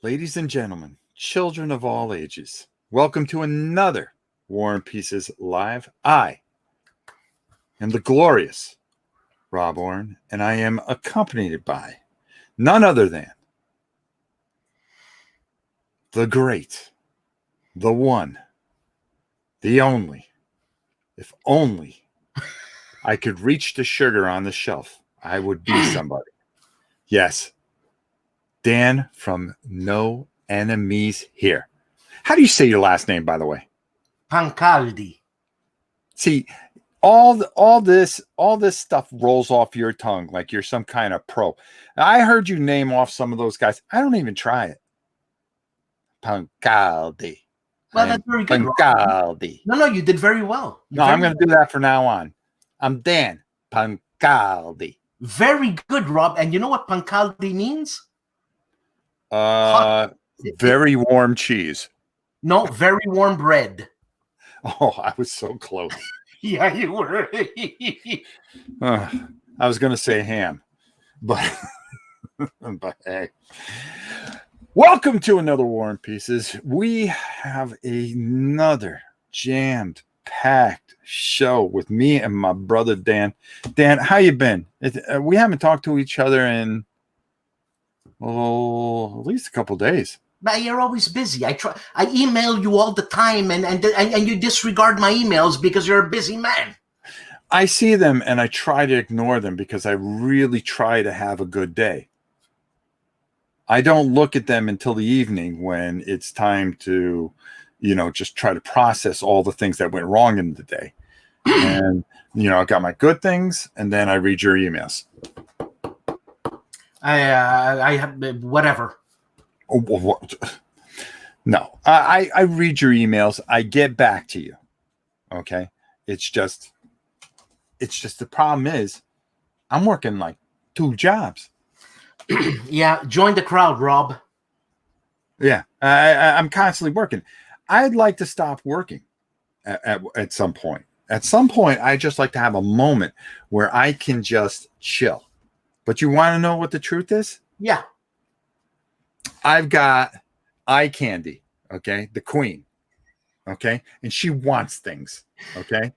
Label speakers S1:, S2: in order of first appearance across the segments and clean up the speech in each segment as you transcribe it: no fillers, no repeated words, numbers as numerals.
S1: Ladies and gentlemen, children of all ages, welcome to another War and Pieces Live. I am the glorious Rob Orrin, and I am accompanied by none other than the great, the one, the only. If only I could reach the sugar on the shelf, I would be somebody. Yes, Dan from No Enemies Here. How do you say your last name, by the way?
S2: Pancaldi.
S1: See, all this stuff rolls off your tongue like you're some kind of pro. I heard you name off some of those guys. I don't even try it. Pancaldi.
S2: Well, that's very good.
S1: Pancaldi.
S2: No, you did very well.
S1: I'm going to do that from now on. I'm Dan Pancaldi.
S2: Very good, Rob. And you know what Pancaldi means?
S1: Very warm cheese.
S2: No, very warm bread.
S1: Oh, I was so close.
S2: Yeah, you were.
S1: I was going to say ham, but hey. Welcome to another War and Pieces. We have another jammed-packed show with me and my brother Dan. Dan, how you been? We haven't talked to each other in at least a couple days.
S2: But you're always busy. I email you all the time, and you disregard my emails because you're a busy man.
S1: I see them and I try to ignore them because I really try to have a good day. I don't look at them until the evening when it's time to, just try to process all the things that went wrong in the day. And, I got my good things, and then I read your emails.
S2: I have whatever.
S1: No, I read your emails. I get back to you. Okay. It's just the problem is I'm working like 2 jobs.
S2: Yeah. Join the crowd, Rob.
S1: Yeah. I'm constantly working. I'd like to stop working at some point. At some point, I just like to have a moment where I can just chill. But you want to know what the truth is?
S2: Yeah.
S1: I've got eye candy, okay? The queen, okay? And she wants things, okay?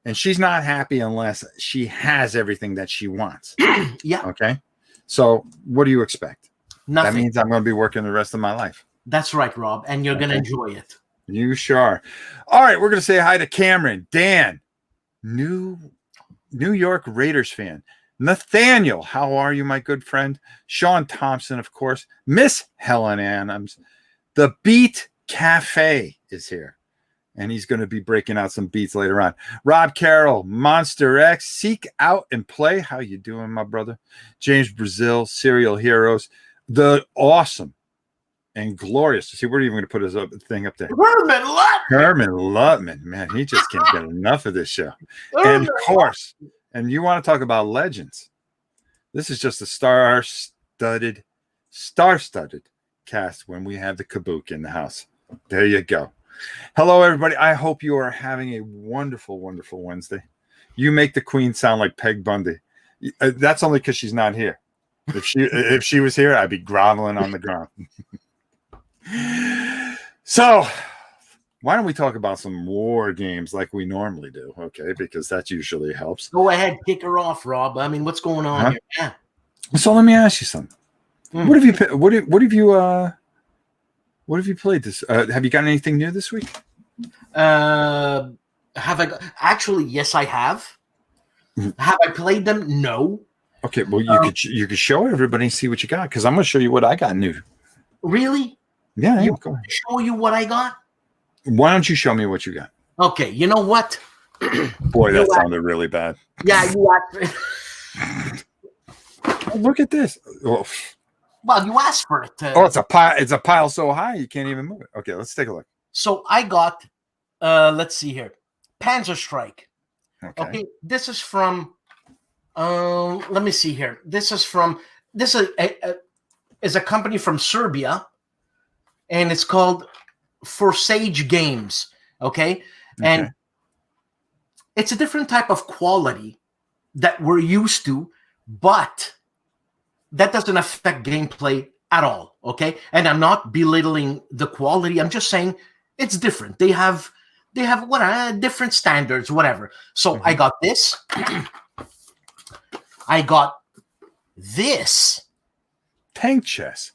S1: And she's not happy unless she has everything that she wants.
S2: Yeah.
S1: Okay? So what do you expect?
S2: Nothing.
S1: That means I'm going to be working the rest of my life.
S2: That's right, Rob. And you're going to enjoy it.
S1: You sure are. All right, we're going to say hi to Cameron, Dan, New York Raiders fan. Nathaniel, how are you, my good friend? Sean Thompson, of course. Miss Helen Adams. The Beat Cafe is here. And he's going to be breaking out some beats later on. Rob Carroll, Monster X, Seek Out and Play. How you doing, my brother? James Brazil, Serial Heroes. The awesome and glorious. See, we're even going to put his thing up there. Herman Lutman. Man, he just can't get enough of this show. And of course, and you want to talk about legends. This is just a star-studded cast when we have the Kabook in the house. There you go. Hello, everybody. I hope you are having a wonderful, wonderful Wednesday. You make the queen sound like Peg Bundy. That's only because she's not here. If she was here, I'd be groveling on the ground. So, why don't we talk about some war games like we normally do? Okay, because that usually helps.
S2: Go ahead, kick her off, Rob. I mean, what's going on here? Yeah.
S1: So let me ask you something. What have you played this? Have you got anything new this week?
S2: Have I got, actually? Yes, I have. Have I played them? No.
S1: Okay, well you could show everybody and see what you got because I'm going to show you what I got new.
S2: Really?
S1: Yeah,
S2: you
S1: go ahead.
S2: Show you what I got.
S1: Why don't you show me what you got?
S2: Okay, you know what?
S1: Boy, that sounded really bad.
S2: Yeah, you asked.
S1: Look at this. Oh.
S2: Well, you asked for it.
S1: It's a pile. It's a pile so high you can't even move it. Okay, let's take a look.
S2: So I got. Let's see here. Panzer Strike. Okay, this is from. Let me see here. This is a company from Serbia, and it's called Forsage Games. Okay, and it's a different type of quality that we're used to, but that doesn't affect gameplay at all. Okay, and I'm not belittling the quality. I'm just saying it's different. They have what different standards, whatever. So I got this. I got this.
S1: Tank chess.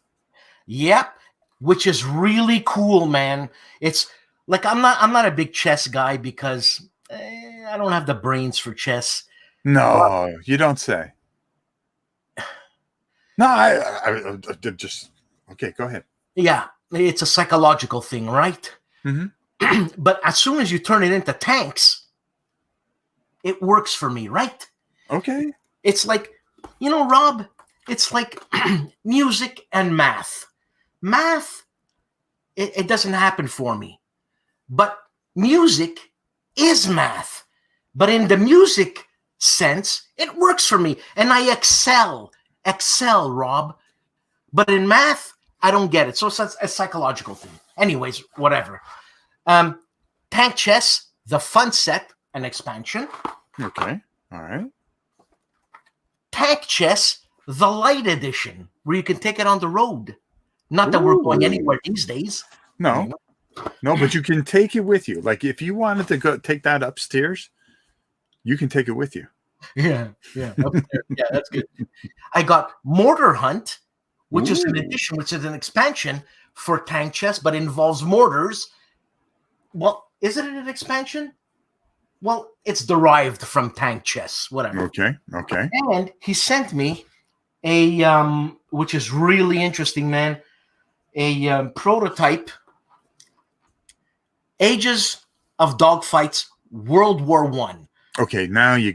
S2: Yep, which is really cool, man. It's like I'm not a big chess guy because I don't have the brains for chess.
S1: No, you don't say. No, I did just okay. Go ahead.
S2: Yeah, it's a psychological thing, right?
S1: Mm-hmm.
S2: But as soon as you turn it into tanks, it works for me, right?
S1: Okay.
S2: It's like, Rob, it's like music and math. Math, it doesn't happen for me. But music is math. But in the music sense, it works for me. And I excel, Rob. But in math, I don't get it. So it's a psychological thing. Anyways, whatever. Tank Chess, the fun set, an expansion.
S1: Okay. All right.
S2: Tank Chess, the light edition, where you can take it on the road. Not that we're going anywhere these days.
S1: No. No, but you can take it with you. Like if you wanted to go take that upstairs, you can take it with you.
S2: Yeah. Upstairs. Yeah, that's good. I got Mortar Hunt, which is an addition, which is an expansion for Tank Chess, but involves mortars. Well, is it an expansion? Well, it's derived from Tank Chess, whatever.
S1: Okay.
S2: And he sent me a, which is really interesting, man, a prototype, Ages of Dogfights, World War One.
S1: Okay, now you're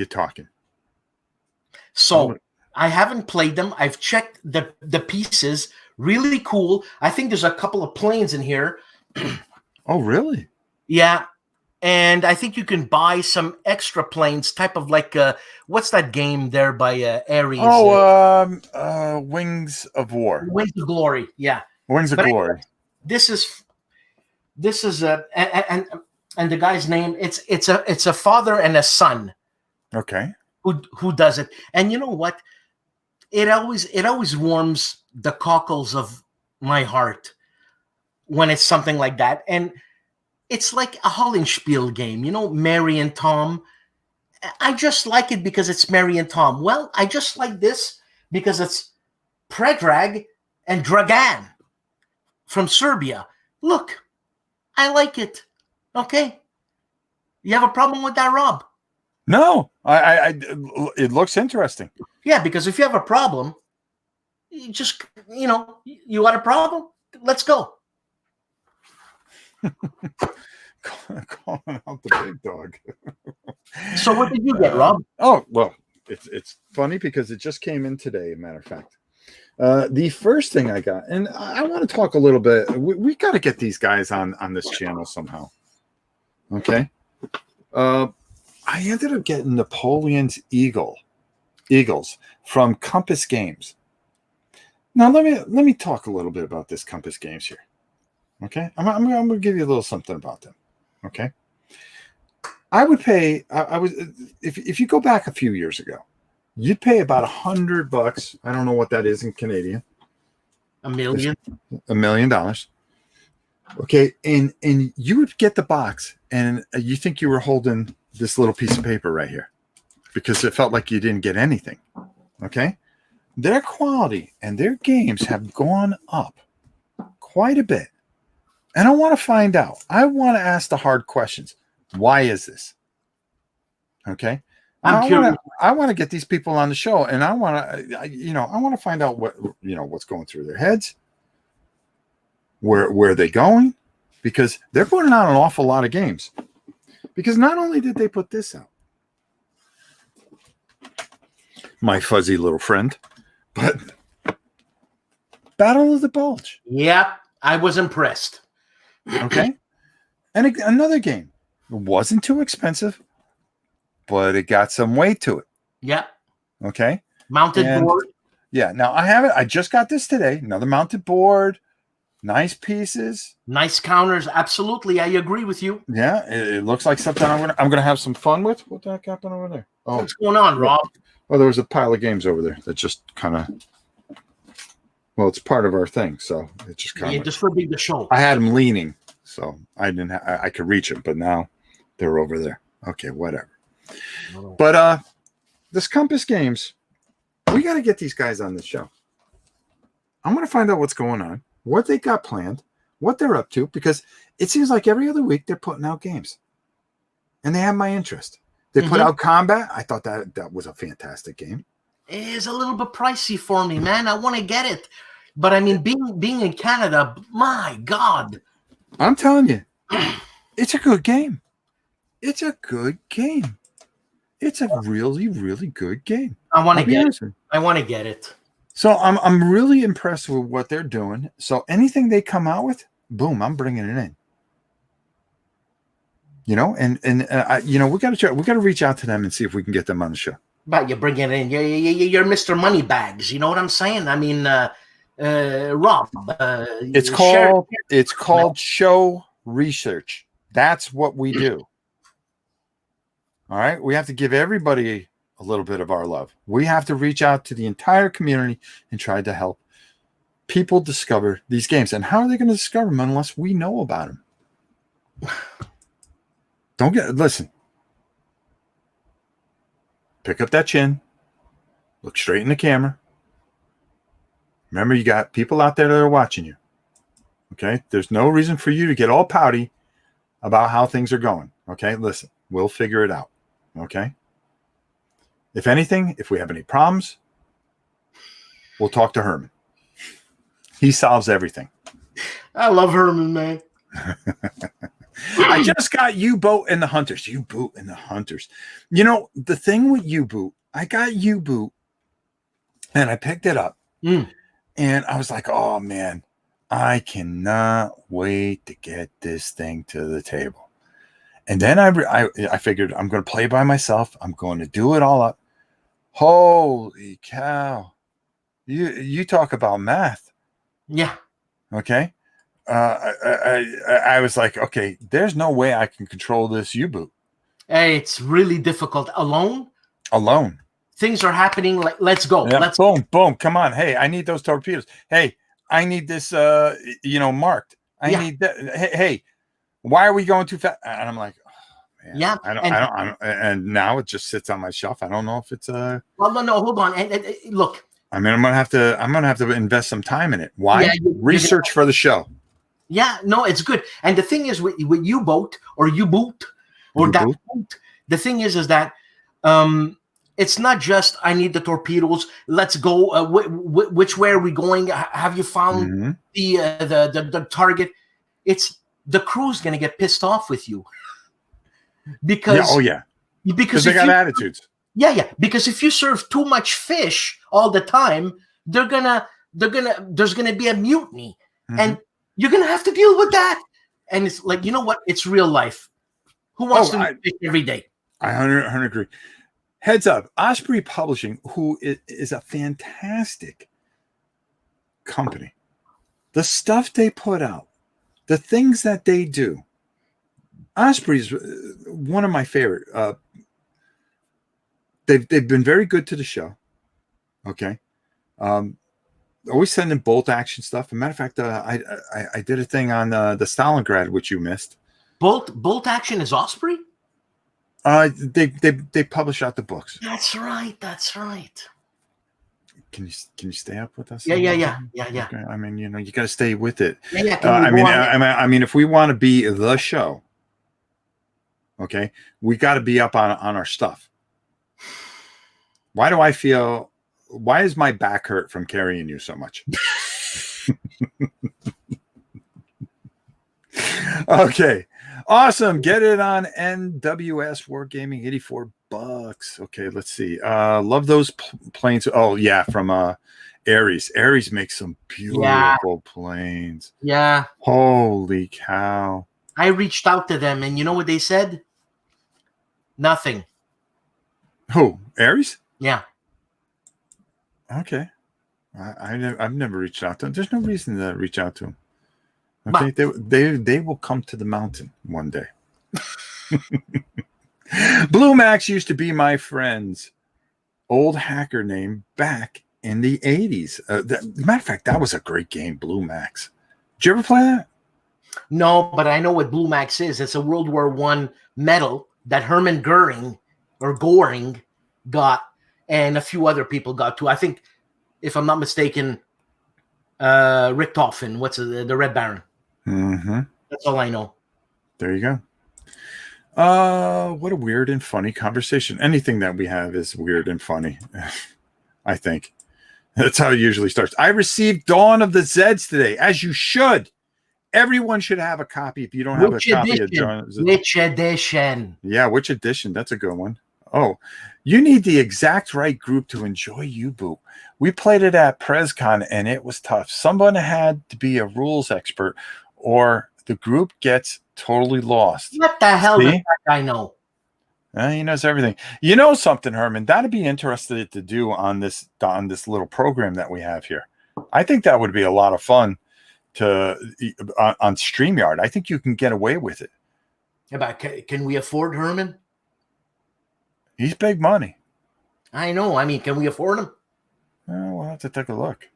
S1: talking.
S2: So I haven't played them. I've checked the pieces. Really cool. I think there's a couple of planes in here.
S1: Oh, really?
S2: Yeah. And I think you can buy some extra planes, type of like what's that game there by Ares?
S1: Oh, Wings of War.
S2: Wings of Glory. Yeah.
S1: Wings of Glory.
S2: This is and the guy's name, it's a father and a son.
S1: Okay.
S2: Who does it. And you know what? It always warms the cockles of my heart when it's something like that. And it's like a Hollenspiel game, Mary and Tom. I just like it because it's Mary and Tom. Well, I just like this because it's Predrag and Dragan from Serbia. Look, I like it. Okay. You have a problem with that, Rob?
S1: No, it looks interesting.
S2: Yeah, because if you have a problem, you just, you got a problem? Let's go.
S1: Calling out the big dog.
S2: So what did you get, Rob?
S1: Oh, well, it's funny because it just came in today, as a matter of fact. The first thing I got, and I want to talk a little bit, we got to get these guys on this channel somehow. Okay. I ended up getting Napoleon's Eagles from Compass Games. Now let me talk a little bit about this Compass Games here. Okay, I'm going to give you a little something about them. Okay, I would pay. I was if you go back a few years ago, you'd pay about $100. I don't know what that is in Canadian.
S2: $1
S1: million. Okay, and you would get the box, and you think you were holding this little piece of paper right here because it felt like you didn't get anything. Okay, their quality and their games have gone up quite a bit. And I want to find out. I want to ask the hard questions. Why is this? Okay.
S2: I'm curious.
S1: I want to get these people on the show, and I want to find out what's going through their heads. Where are they going? Because they're putting out an awful lot of games. Because not only did they put this out, my fuzzy little friend, but Battle of the Bulge.
S2: Yep, I was impressed.
S1: Okay. And another game. It wasn't too expensive, but it got some weight to it.
S2: Yep.
S1: Okay.
S2: Mounted board.
S1: Yeah. Now I just got this today. Another mounted board. Nice pieces.
S2: Nice counters. Absolutely. I agree with you.
S1: Yeah. It looks like something I'm gonna have some fun with. What the heck happened over there? Oh,
S2: what's going on, Rob?
S1: Oh, there was a pile of games over there that just kind of Well, it's part of our thing, so it just kind
S2: Yeah,
S1: of.
S2: distribute the show.
S1: I had them leaning, so I didn't. I could reach them, but now they're over there. Okay, whatever. But this Compass Games, we got to get these guys on the show. I'm going to find out what's going on, what they got planned, what they're up to, because it seems like every other week they're putting out games, and they have my interest. They put out Combat. I thought that was a fantastic game.
S2: It is a little bit pricey for me, man. I want to get it, but I mean, being in Canada, my God,
S1: I'm telling you, it's a good game. It's a good game. It's a really, really good game.
S2: I want to get it. I want to get it.
S1: So I'm really impressed with what they're doing. So anything they come out with, boom, I'm bringing it in. You know, and you know, we got to reach out to them and see if we can get them on the show.
S2: But you bring it in. You're Mr. Moneybags. You know what I'm saying? I mean, Rob.
S1: It's called show research. That's what we do. All right. We have to give everybody a little bit of our love. We have to reach out to the entire community and try to help people discover these games. And how are they going to discover them unless we know about them? Listen. Pick up that chin. Look straight in the camera. Remember, you got people out there that are watching you. Okay? There's no reason for you to get all pouty about how things are going. Okay? Listen, we'll figure it out. Okay? If anything, if we have any problems, we'll talk to Herman. He solves everything.
S2: I love Herman, man.
S1: I just got U-Boat and the Hunters. U-Boot and the Hunters. You know, the thing with U-Boot, I got U-Boot and I picked it up. And I was like, oh, man, I cannot wait to get this thing to the table. And then I figured I'm going to play by myself. I'm going to do it all up. Holy cow. You talk about math.
S2: Yeah.
S1: Okay. I was like, okay, there's no way I can control this U-Boot.
S2: Hey, it's really difficult. Alone. Things are happening. Like, let's go.
S1: Yeah, boom. Come on. Hey, I need those torpedoes. Hey, I need this, marked. I need that. Hey, why are we going too fast? And I'm like, oh, man,
S2: yeah.
S1: I don't, and now it just sits on my shelf. I don't know if it's
S2: well, no, hold on. And look.
S1: I mean, I'm gonna have to invest some time in it. Why? Yeah, research for the show.
S2: Yeah, no, it's good. And the thing is with U-Boat or U-Boot or that boat, the thing is that it's not just I need the torpedoes. Let's go. Which way are we going? Have you found the target? It's the crew's gonna get pissed off with you because because
S1: they got attitudes.
S2: Yeah. Because if you serve too much fish all the time, there's gonna be a mutiny, and you're gonna have to deal with that. And it's like, you know what? It's real life. Who wants to fish every day?
S1: I 100% agree. Heads up, Osprey Publishing, who is a fantastic company. The stuff they put out, the things that they do. Osprey's one of my favorite. They've been very good to the show. Okay. Always sending bolt action stuff. As a matter of fact, I did a thing on the Stalingrad, which you missed.
S2: Bolt action is Osprey?
S1: They publish out the books.
S2: That's right.
S1: Can you stay up with us?
S2: Yeah.
S1: Okay. I mean, you got to stay with it.
S2: Yeah.
S1: I mean, if we want to be the show, okay, we got to be up on our stuff. Why is my back hurt from carrying you so much? Okay. Awesome. Get it on NWS Wargaming, $84. Okay, let's see. Love those planes. Oh, yeah, from Ares. Ares makes some beautiful planes.
S2: Yeah.
S1: Holy cow.
S2: I reached out to them, and you know what they said? Nothing.
S1: Who? Ares?
S2: Yeah.
S1: Okay. I've never reached out to them. There's no reason to reach out to them. Okay, they will come to the mountain one day. Blue Max used to be my friend's old hacker name back in the 80s. Matter of fact, that was a great game, Blue Max. Did you ever play that?
S2: No, but I know what Blue Max is. It's a World War One medal that Hermann Goering got, and a few other people got too. I think, if I'm not mistaken, Richtofen, the Red Baron.
S1: Mm-hmm.
S2: That's all I know.
S1: There you go. What a weird and funny conversation. Anything that we have is weird and funny. I think that's how it usually starts. I received Dawn of the Zeds today, as you should. Everyone should have a copy. If you don't have a copy of Dawn,
S2: which edition?
S1: Yeah, which edition? That's a good one. Oh, you need the exact right group to enjoy U-Boot. We played it at PresCon and it was tough. Someone had to be a rules expert or the group gets totally lost.
S2: What the hell does that guy know?
S1: He knows everything. You know something, Herman? That'd be interesting to do on this little program that we have here. I think that would be a lot of fun on StreamYard. I think you can get away with it.
S2: Yeah, but can we afford Herman?
S1: He's big money.
S2: I know. I mean, can we afford him?
S1: We'll have to take a look.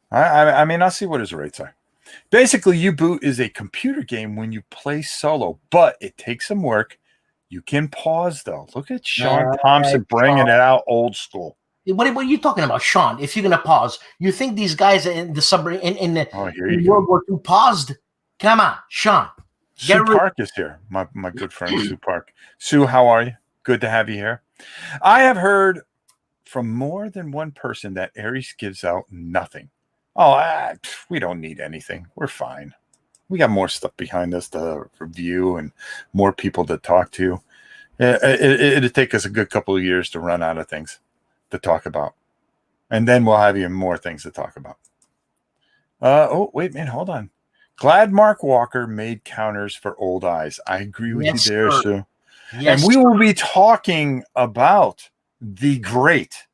S1: I mean, I'll see what his rates are. Basically, U-Boot is a computer game when you play solo, but it takes some work. You can pause, though. Look at Sean Thompson bringing it out old school.
S2: What are you talking about, Sean? If you're going to pause, you think these guys in the submarine in World War II paused? Come on, Sean.
S1: Sue Park is here, my good friend Sue Park. Sue, how are you? Good to have you here. I have heard from more than one person that Aries gives out nothing. Oh, we don't need anything. We're fine. We got more stuff behind us to review and more people to talk to. It'd take us a good couple of years to run out of things to talk about. And then we'll have even more things to talk about. Oh, wait, man, hold on. Glad Mark Walker made counters for old eyes. I agree with you there, Sue. Yes, and we will be talking about the great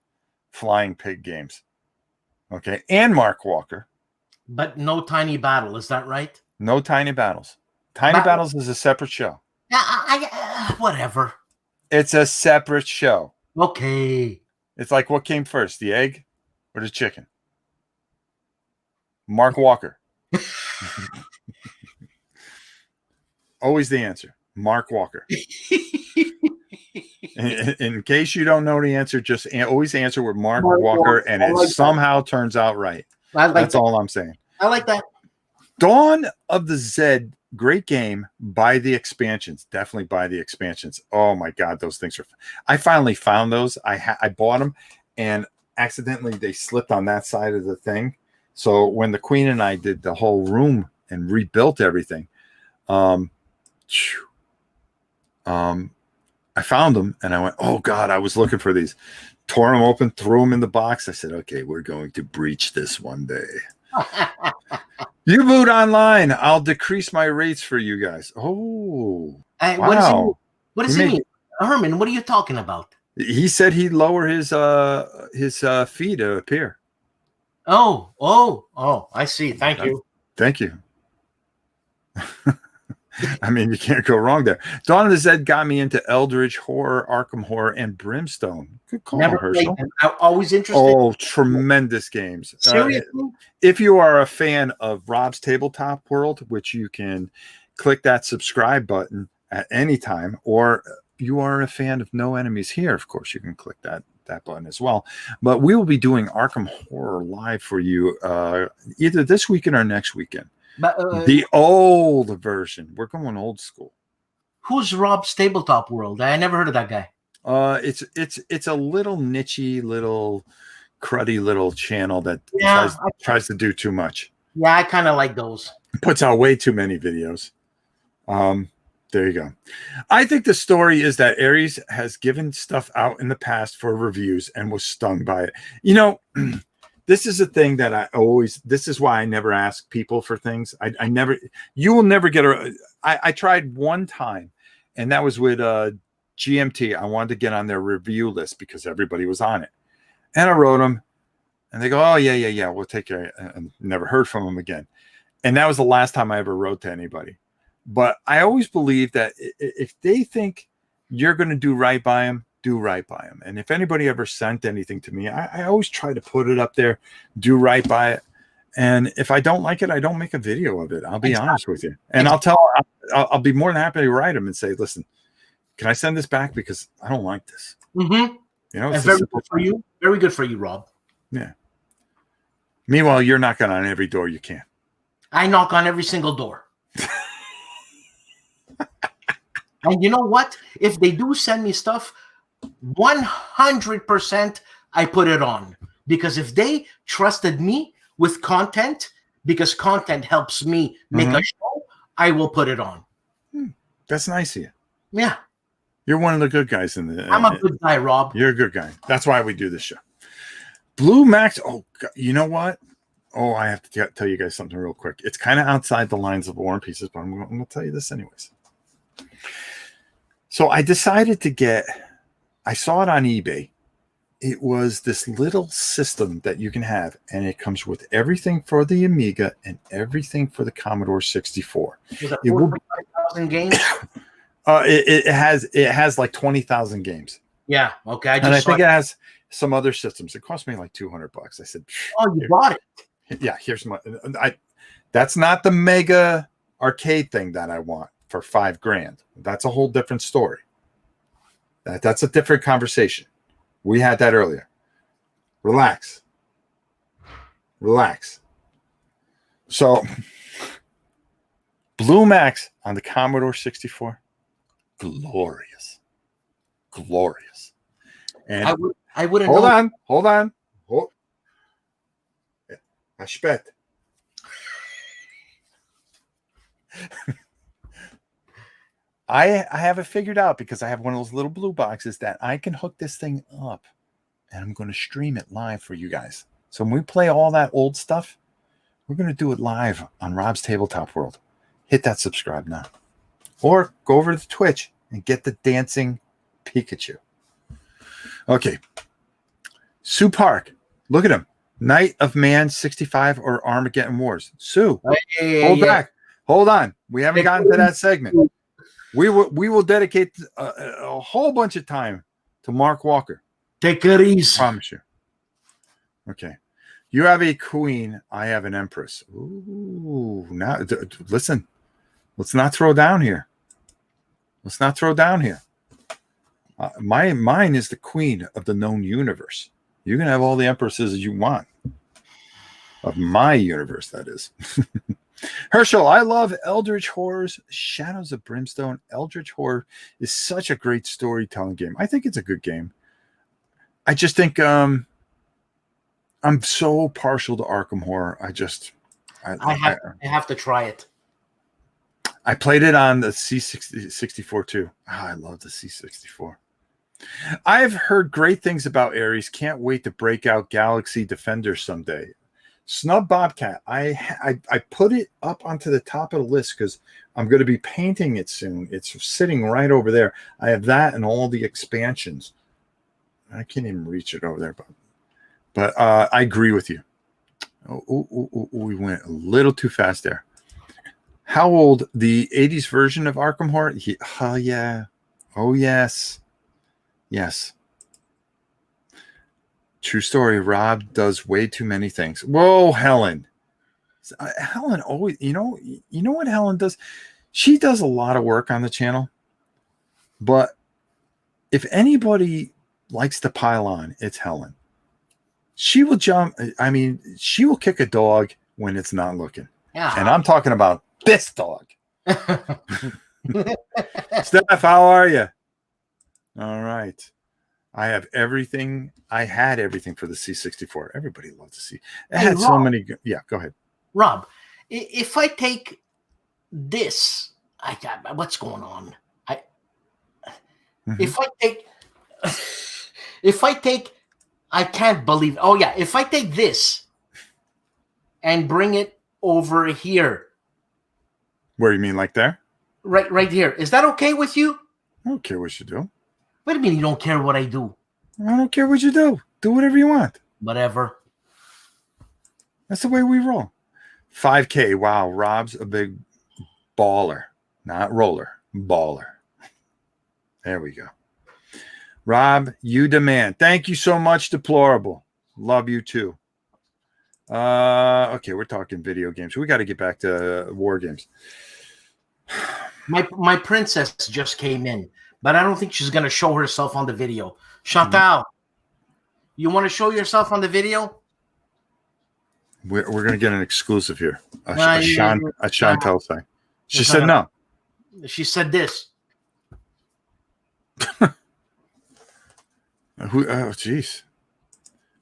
S1: Flying Pig games. Okay, and Mark Walker.
S2: But no Tiny Battle, is that right?
S1: No Tiny Battles. Tiny Battles is a separate show.
S2: Whatever.
S1: It's a separate show.
S2: Okay.
S1: It's like, what came first, the egg or the chicken? Mark Walker. Always the answer. Mark Walker. In case you don't know the answer, just always answer with Mark Walker, and it somehow turns out right. That's all I'm saying.
S2: I like that.
S1: Dawn of the Zed, great game. Buy the expansions. Definitely buy the expansions. Oh my God, those things are. I finally found those. I bought them, and accidentally they slipped on that side of the thing. So when the Queen and I did the whole room and rebuilt everything, I found them and I went, oh God, I was looking for these. Tore them open, threw them in the box. I said, okay, we're going to breach this one day. U-Boot online. I'll decrease my rates for you guys. Oh, wow.
S2: What does he mean? Herman, what are you talking about?
S1: He said he'd lower his fee to appear.
S2: Oh, I see. Thank you.
S1: Thank you. I mean, you can't go wrong there. Dawn of the Zed got me into Eldritch Horror, Arkham Horror, and Brimstone. Good call, Herschel.
S2: I'm always interested.
S1: Oh, tremendous games.
S2: Seriously?
S1: If you are a fan of Rob's Tabletop World, which you can click that subscribe button at any time, or you are a fan of No Enemies Here, of course, you can click that button as well. But we will be doing Arkham Horror live for you either this weekend or next weekend. But, the old version. We're going old school.
S2: Who's Rob's Tabletop World? I never heard of that guy.
S1: It's a little nichey, little cruddy little channel that tries to do too much.
S2: Yeah, I kind of like those.
S1: Puts out way too many videos. There you go. I think the story is that Aries has given stuff out in the past for reviews and was stung by it. You know, this is a thing that this is why I never ask people for things. You will never get I tried one time, and that was with GMT. I wanted to get on their review list because everybody was on it. And I wrote them, and they go, oh, yeah, we'll take care. And never heard from them again. And that was the last time I ever wrote to anybody. But I always believe that if they think you're going to do right by them, do right by them. And if anybody ever sent anything to me, I always try to put it up there, do right by it. And if I don't like it, I don't make a video of it. I'll be honest with you. And I'll be more than happy to write them and say, listen, can I send this back? Because I don't like this.
S2: Mm-hmm.
S1: You know, it's
S2: very good for you. Very good for you, Rob.
S1: Yeah. Meanwhile, you're knocking on every door you can.
S2: I knock on every single door. And you know what? If they do send me stuff, 100% I put it on. Because if they trusted me with content, because content helps me make a show, I will put it on.
S1: That's nice of you.
S2: Yeah.
S1: You're one of the good guys in the.
S2: I'm a good guy, Rob.
S1: You're a good guy. That's why we do this show. Blue Max. Oh, God, you know what? Oh, I have to tell you guys something real quick. It's kind of outside the lines of War and Pieces, but I'm going to tell you this anyways. So I decided to get, I saw it on eBay. It was this little system that you can have, and it comes with everything for the Amiga and everything for the Commodore 64.
S2: Is it 45,000 games?
S1: It has like 20,000 games.
S2: Yeah. Okay.
S1: I think it has some other systems. It cost me like $200. I said,
S2: "Oh, you bought it?"
S1: Yeah. Here's my. That's not the mega arcade thing that I want for $5,000. That's a whole different story. That's a different conversation. We had that earlier. Relax. So, Blue Max on the Commodore 64, glorious. And
S2: I wouldn't.
S1: Hold on. I spent. I have it figured out because I have one of those little blue boxes that I can hook this thing up, and I'm going to stream it live for you guys. So when we play all that old stuff, we're going to do it live on Rob's Tabletop World. Hit that subscribe now. Or go over to Twitch and get the dancing Pikachu. Okay. Sue Park. Look at him. Night of Man 65 or Armageddon Wars. Sue, hold back. Hold on. We haven't gotten to that segment. We will dedicate a whole bunch of time to Mark Walker.
S2: Take it easy.
S1: Promise you. Okay. You have a queen. I have an empress. Ooh. Now, listen. Let's not throw down here. Mine is the queen of the known universe. You can have all the empresses you want. Of my universe, that is. Herschel, I love Eldritch Horrors, Shadows of Brimstone. Eldritch Horror is such a great storytelling game. I think it's a good game. I just think I'm so partial to Arkham Horror. I
S2: have to try it.
S1: I played it on the C64 too. Oh, I love the C64. I've heard great things about Ares. Can't wait to break out Galaxy Defender someday. Snub Bobcat. I put it up onto the top of the list because I'm going to be painting it soon. It's sitting right over there. I have that and all the expansions. I can't even reach it over there, but I agree with you. We went a little too fast there. How old? The 80s version of Arkham Horror? Yeah. Oh, yes. Yes. True story. Rob does way too many things. Whoa, Helen. Helen always, you know what Helen does? She does a lot of work on the channel. But if anybody likes to pile on, it's Helen. She will jump. I mean, she will kick a dog when it's not looking.
S2: Yeah.
S1: And I'm talking about this dog. Steph, how are you? All right. I have everything. I had everything for the C64. Everybody loves the C. It had so many. Yeah, go ahead.
S2: Rob, if I take this, what's going on? If I take, I can't believe. Oh yeah, if I take this and bring it over here.
S1: Where you mean, like there?
S2: Right here. Is that okay with you?
S1: I don't care what you do.
S2: What do you mean you don't care what I do?
S1: I don't care what you do. Do whatever you want.
S2: Whatever.
S1: That's the way we roll. 5K. Wow. Rob's a big baller. Not roller. Baller. There we go. Rob, you demand. Thank you so much, Deplorable. Love you too. Okay, we're talking video games. We got to get back to war games.
S2: My princess just came in, but I don't think she's gonna show herself on the video. Chantal, you want to show yourself on the video?
S1: We're going to get an exclusive here. A
S2: Yeah.
S1: Chantal thing. She said no.
S2: She said this.
S1: Oh, jeez.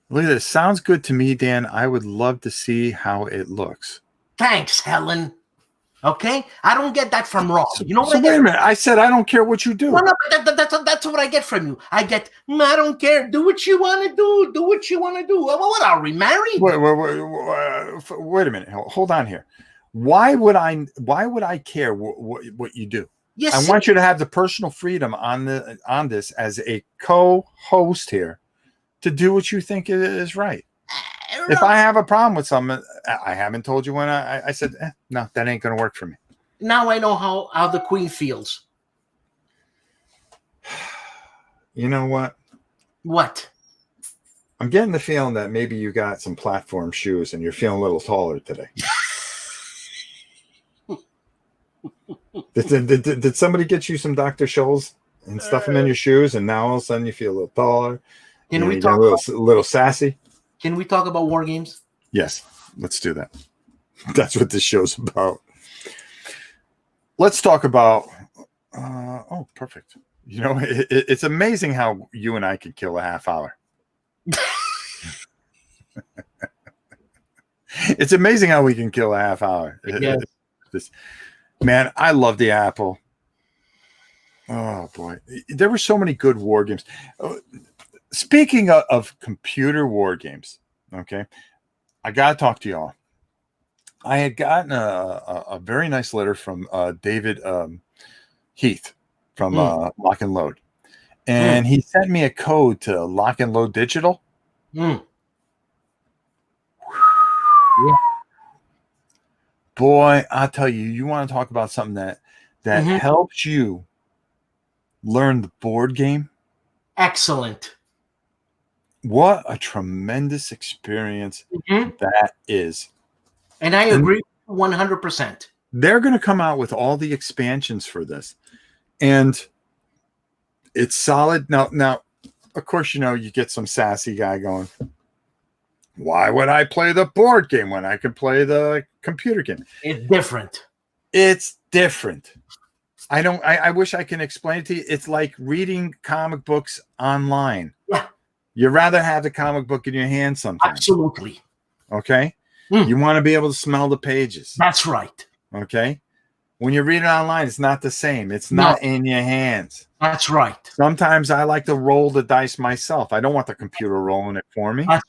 S1: Look at this. Sounds good to me, Dan. I would love to see how it looks.
S2: Thanks, Helen. Okay? I don't get that from Rob. You know what
S1: so
S2: I get?
S1: Wait a minute. I said I don't care what you do.
S2: No, that's what I get from you. I get, I don't care. Do what you want to do. Do what you want to do. What are we, married?
S1: Wait a minute. Hold on here. Why would I care what you do?
S2: Yes,
S1: I want you to have the personal freedom on this as a co-host here to do what you think is right. If I have a problem with something, I haven't told you when I said, no, that ain't going to work for me.
S2: Now I know how the queen feels.
S1: You know what?
S2: What?
S1: I'm getting the feeling that maybe you got some platform shoes and you're feeling a little taller today. Did somebody get you some Dr. Scholl's and stuff them in your shoes, and now all of a sudden you feel a little taller?
S2: Can we
S1: you
S2: talk
S1: get a little sassy?
S2: Can we talk about war games?
S1: Yes, let's do that. That's what this show's about. Let's talk about. Oh, perfect. You know, it's amazing how you and I can kill a half hour. It's amazing how we can kill a half hour.
S2: Yes.
S1: Man, I love the Apple. Oh boy, there were so many good war games. Speaking of computer war games, okay, I gotta talk to y'all. I had gotten a very nice letter from David Heath from Lock and Load, and he sent me a code to Lock and Load Digital.
S2: Yeah.
S1: Boy, I'll tell you, you want to talk about something that helps you learn the board game?
S2: Excellent.
S1: What a tremendous experience that is.
S2: And I agree 100%.
S1: They're going to come out with all the expansions for this. And it's solid. Now, of course, you know, you get some sassy guy going, why would I play the board game when I can play the computer game?
S2: It's different.
S1: It's different. I wish I can explain it to you. It's like reading comic books online.
S2: Yeah.
S1: You'd rather have the comic book in your hand sometimes.
S2: Absolutely.
S1: Okay? You want to be able to smell the pages.
S2: That's right.
S1: Okay? When you read it online, it's not the same. It's not in your hands.
S2: That's right.
S1: Sometimes I like to roll the dice myself. I don't want the computer rolling it for me.
S2: That's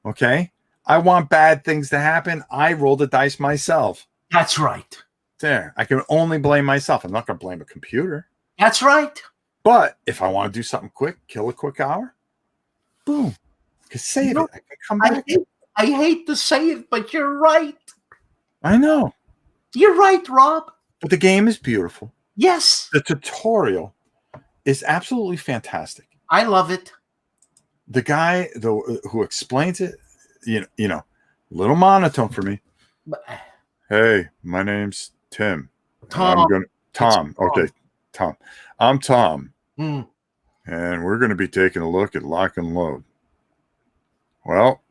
S2: right.
S1: Okay? I want bad things to happen. I roll the dice myself.
S2: That's right.
S1: There. I can only blame myself. I'm not going to blame a computer.
S2: That's right.
S1: But if I want to do something quick, kill a quick hour, boom. I can save it. I can come back.
S2: I hate to say it, but you're right.
S1: I know.
S2: You're right, Rob.
S1: But the game is beautiful.
S2: Yes.
S1: The tutorial is absolutely fantastic.
S2: I love it.
S1: The guy who explains it, you know, a little monotone for me. Hey, my name's Tim.
S2: Tom.
S1: Tom. Okay, Tom. I'm Tom.
S2: Mm.
S1: And we're going to be taking a look at Lock and Load. Well,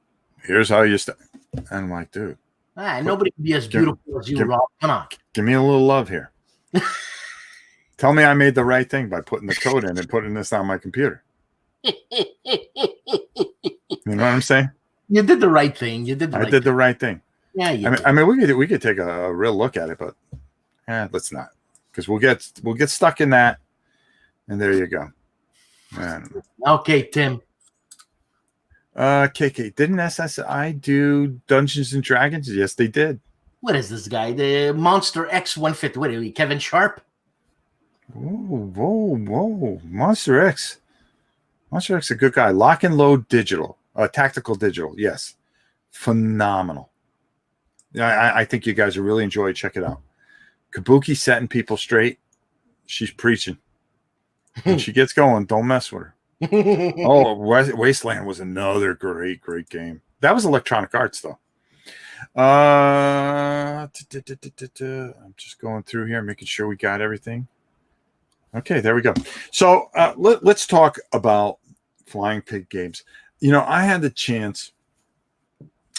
S1: here's how you start. And I'm like, dude.
S2: Nobody can be as beautiful as you, Rob. Come on.
S1: Give me a little love here. Tell me I made the right thing by putting the code in and putting this on my computer. You know what I'm saying?
S2: You did the right thing.
S1: I did the right thing.
S2: Yeah,
S1: I mean, we could take a real look at it, but let's not, because we'll get stuck in that, and there you go. Man.
S2: Okay, Tim.
S1: KK, didn't SSI do Dungeons and Dragons? Yes, they did.
S2: What is this guy? The Monster X 150. What are we, Kevin Sharp?
S1: Whoa. Monster X. Monster X is a good guy. Lock and Load Digital. Tactical Digital. Yes. Phenomenal. I think you guys will really enjoy it. Check it out. Kabuki setting people straight. She's preaching. When she gets going, don't mess with her. Oh, Wasteland was another great game. That was Electronic Arts, though. I'm just going through here, making sure we got everything. Okay, there we go. So let's talk about Flying Pig games. I had the chance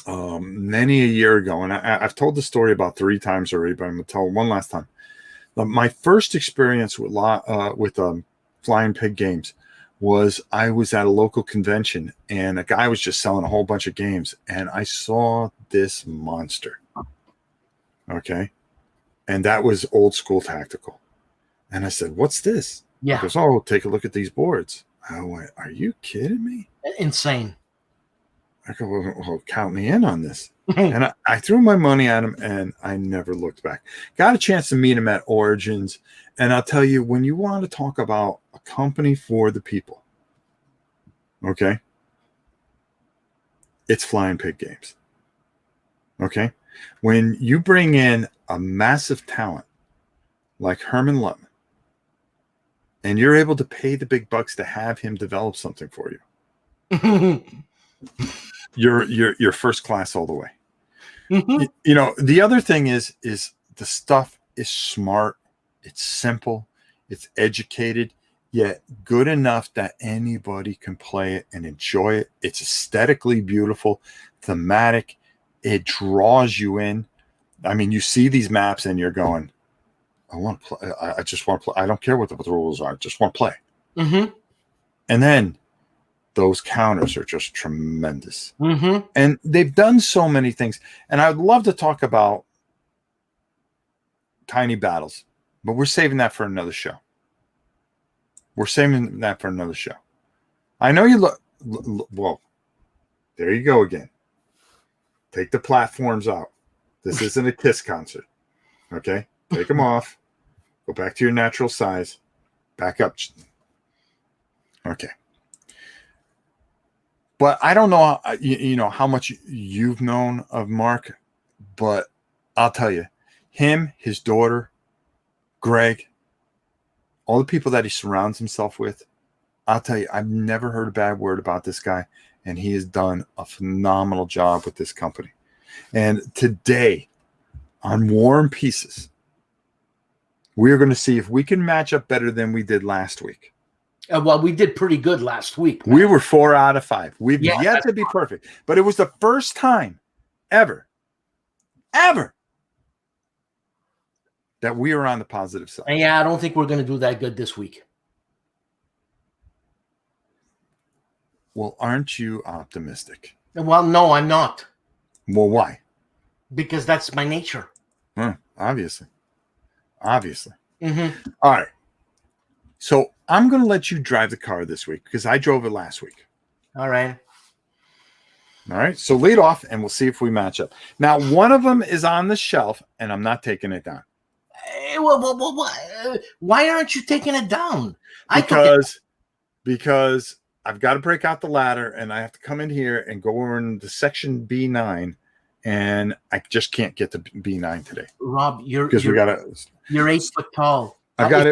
S1: many a year ago, and I've told the story about 3 times already, but I'm going to tell it one last time. My first experience with Flying Pig games was I was at a local convention, and a guy was just selling a whole bunch of games, and I saw this monster. Okay, and that was Old School Tactical. And I said, "What's this?"
S2: Yeah.
S1: He goes, "Oh, take a look at these boards." I went, "Are you kidding me?"
S2: Insane.
S1: I go, "Well, count me in on this." And I threw my money at him, and I never looked back. Got a chance to meet him at Origins. And I'll tell you, when you want to talk about a company for the people, okay, it's Flying Pig Games. Okay? When you bring in a massive talent like Herman Lutman, and you're able to pay the big bucks to have him develop something for you, you're first class all the way. The other thing is the stuff is smart, it's simple, it's educated, yet good enough that anybody can play it and enjoy it. It's aesthetically beautiful, thematic, it draws you in. I mean, you see these maps and you're going, I want to play. I just want to play. I don't care what the rules are. I just want to play. And then those counters are just tremendous. And they've done so many things. And I'd love to talk about Tiny Battles, but we're saving that for another show. I know you look. Well, there you go again. Take the platforms out. This isn't a Kiss concert. Okay? Take them off. Go back to your natural size. Back up. Okay. But I don't know, how much you've known of Mark, but I'll tell you, him, his daughter, Greg, all the people that he surrounds himself with, I'll tell you, I've never heard a bad word about this guy, and he has done a phenomenal job with this company. And today, on War and Pieces, we are going to see if we can match up better than we did last week.
S2: Well, we did pretty good last week, man.
S1: We were 4 out of 5. We've yet to be perfect, but it was the first time ever that we are on the positive side.
S2: Yeah, I don't think we're going to do that good this week.
S1: Well, aren't you optimistic?
S2: Well, no, I'm not.
S1: Well, why?
S2: Because that's my nature.
S1: Obviously. All right. So I'm going to let you drive the car this week because I drove it last week.
S2: All right.
S1: So lead off and we'll see if we match up. Now, one of them is on the shelf and I'm not taking it down.
S2: Why aren't you taking it down?
S1: Because I've got to break out the ladder and I have to come in here and go over into section B9 and I just can't get to B9 today.
S2: Rob, you're
S1: 8
S2: foot tall.
S1: I've got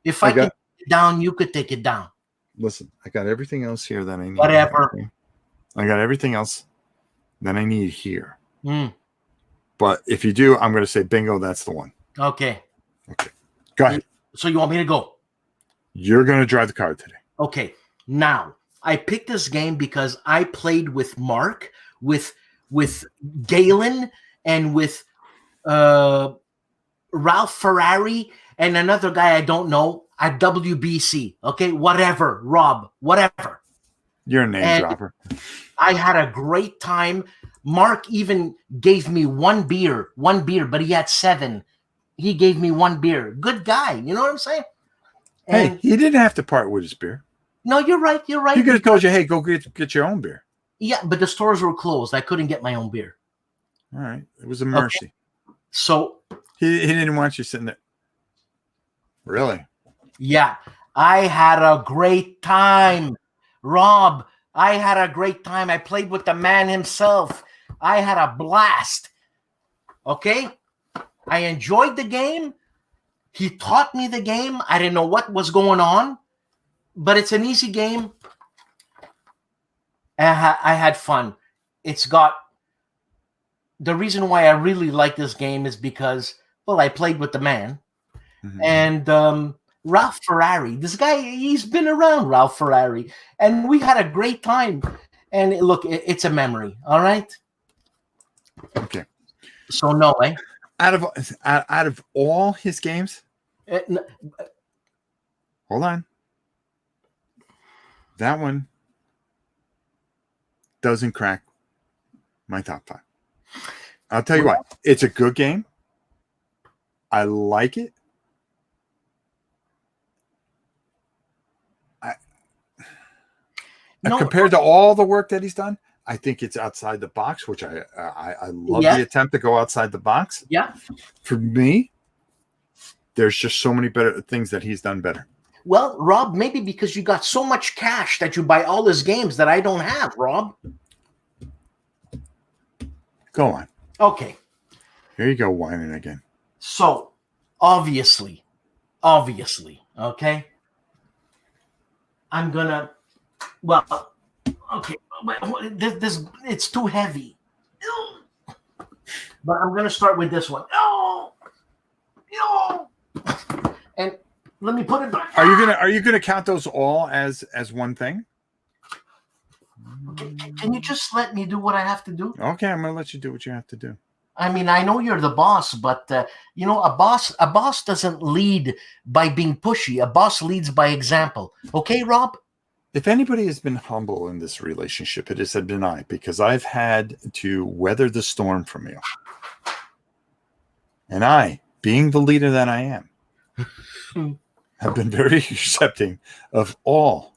S2: If I can take it down, you could take it down.
S1: Listen, I got everything else here that I need.
S2: Whatever.
S1: I got everything else that I need here. But if you do, I'm going to say bingo, that's the one.
S2: Okay.
S1: Go ahead.
S2: So you want me to go?
S1: You're going to drive the car today.
S2: Okay. Now, I picked this game because I played with Mark, with Galen, and with Ralph Ferrari, and another guy I don't know at WBC. Okay, whatever, Rob, whatever.
S1: You're a name dropper.
S2: I had a great time. Mark even gave me one beer, but he had 7. He gave me 1 beer. Good guy. You know what I'm saying?
S1: Hey, he didn't have to part with his beer.
S2: No, you're right. He
S1: could have told you, hey, go get your own beer.
S2: Yeah, but the stores were closed. I couldn't get my own beer.
S1: All right. It was a mercy.
S2: Okay. So
S1: he didn't want you sitting there. Really?
S2: Yeah. I had a great time. Rob, I had a great time. I played with the man himself. I had a blast. Okay? I enjoyed the game. He taught me the game. I didn't know what was going on. but it's an easy game. I had fun. It's got the reason why I really like this game is because, well, I played with the man.
S1: Mhm.
S2: And Ralph Ferrari, this guy, he's been around, Ralph Ferrari, and we had a great time. And look, it's a memory. All right.
S1: Okay.
S2: So no, eh?
S1: Out of all his games,
S2: N-
S1: hold on. That one doesn't crack my top 5. I'll tell you what. It's a good game. I like it. Compared to all the work that he's done, I think it's outside the box, which I love the attempt to go outside the box.
S2: Yeah.
S1: For me, there's just so many better things that he's done better.
S2: Well, Rob, maybe because you got so much cash that you buy all his games that I don't have, Rob.
S1: Go on.
S2: Okay.
S1: Here you go, whining again.
S2: So, obviously, okay? I'm going to, well, okay, this it's too heavy. But I'm going to start with this one. No! And let me put it back.
S1: Are you gonna count those all as one thing?
S2: Okay, can you just let me do what I have to do?
S1: Okay, I'm gonna let you do what you have to do.
S2: I mean, I know you're the boss, but a boss doesn't lead by being pushy. A boss leads by example. Okay, Rob?
S1: If anybody has been humble in this relationship, it has been I, because I've had to weather the storm from you. And I, being the leader that I am, have been very accepting of all.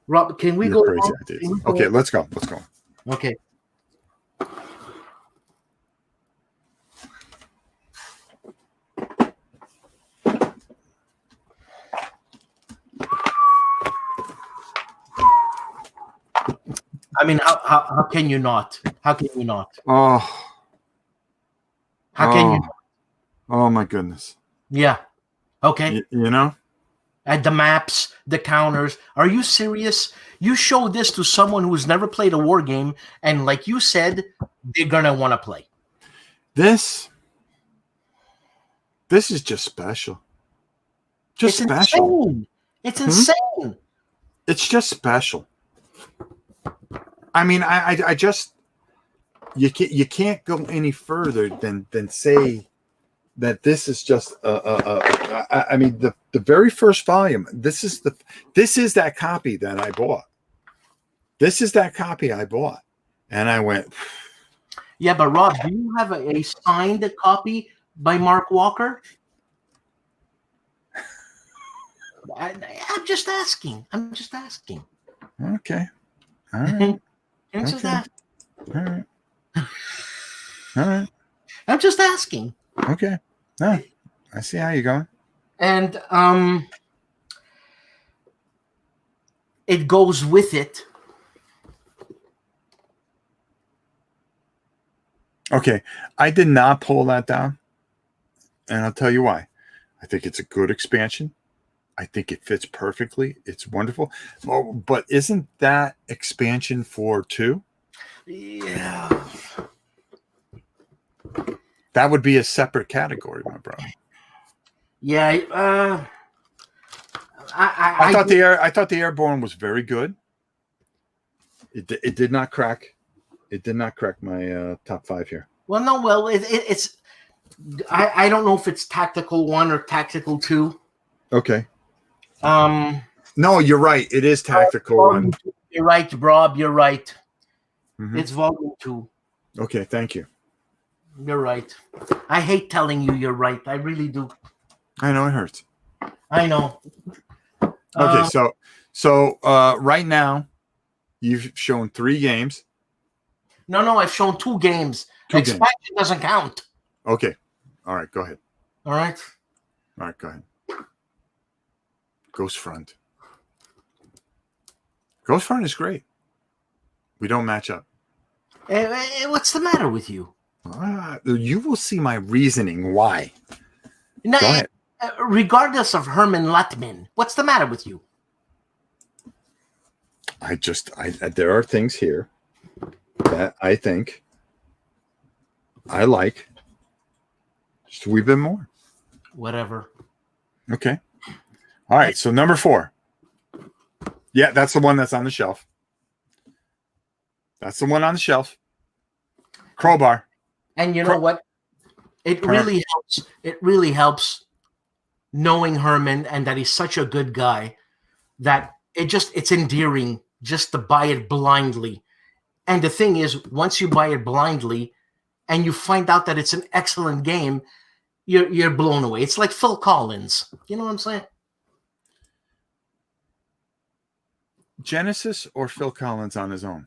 S2: Rob, can we
S1: your
S2: go?
S1: Crazy ideas. Okay, let's go.
S2: Okay. I mean, how can you not? How can you not?
S1: Oh.
S2: How can you not?
S1: Oh my goodness.
S2: Yeah. Okay.
S1: You know?
S2: At the maps, the counters. Are you serious? You show this to someone who's never played a war game, and like you said, they're gonna want to play.
S1: This is just special. Just
S2: it's
S1: special.
S2: Insane. It's insane.
S1: It's just special. I mean, I just you can't go any further than say that this is just I mean the very first volume. This is that copy that I bought. This is that copy I bought, and I went.
S2: Yeah, but Rob, do you have a signed copy by Mark Walker? I'm just asking.
S1: Okay. All right.
S2: I'm just
S1: Okay.
S2: asking.
S1: All right. All right.
S2: I'm just asking.
S1: Okay. No, I see how you're going.
S2: And it goes with it.
S1: Okay. I did not pull that down. And I'll tell you why. I think it's a good expansion. I think it fits perfectly. It's wonderful. Oh, but isn't that expansion for 2?
S2: Yeah.
S1: That would be a separate category, my brother.
S2: Yeah.
S1: I thought the Airborne was very good. It did not crack. It did not crack my top 5 here.
S2: Well, no. Well, it's. I don't know if it's tactical 1 or tactical 2.
S1: Okay. No, you're right. It is tactical 1.
S2: You're right, Rob. You're right.
S1: Mm-hmm.
S2: It's volume 2.
S1: Okay, thank you.
S2: You're right. I hate telling you you're right. I really do.
S1: I know it hurts.
S2: I know.
S1: Okay, so right now you've shown 3 games.
S2: No, I've shown 2 games. Expansion doesn't count.
S1: Okay. All right, go ahead.
S2: All right,
S1: go ahead. Ghost Front. Ghost Front is great. We don't match up.
S2: What's the matter with you?
S1: You will see my reasoning why.
S2: No,
S1: go ahead.
S2: regardless of Herman Lutman, what's the matter with you?
S1: There are things here that I think I like just a wee bit more.
S2: Whatever.
S1: Okay. All right. So number 4. Yeah, that's the one that's on the shelf. That's the one on the shelf. Crowbar.
S2: And you know what? It really helps. It really helps knowing Herman and that he's such a good guy that it's endearing just to buy it blindly. And the thing is, once you buy it blindly and you find out that it's an excellent game, you're blown away. It's like Phil Collins. You know what I'm saying?
S1: Genesis or Phil Collins on his own?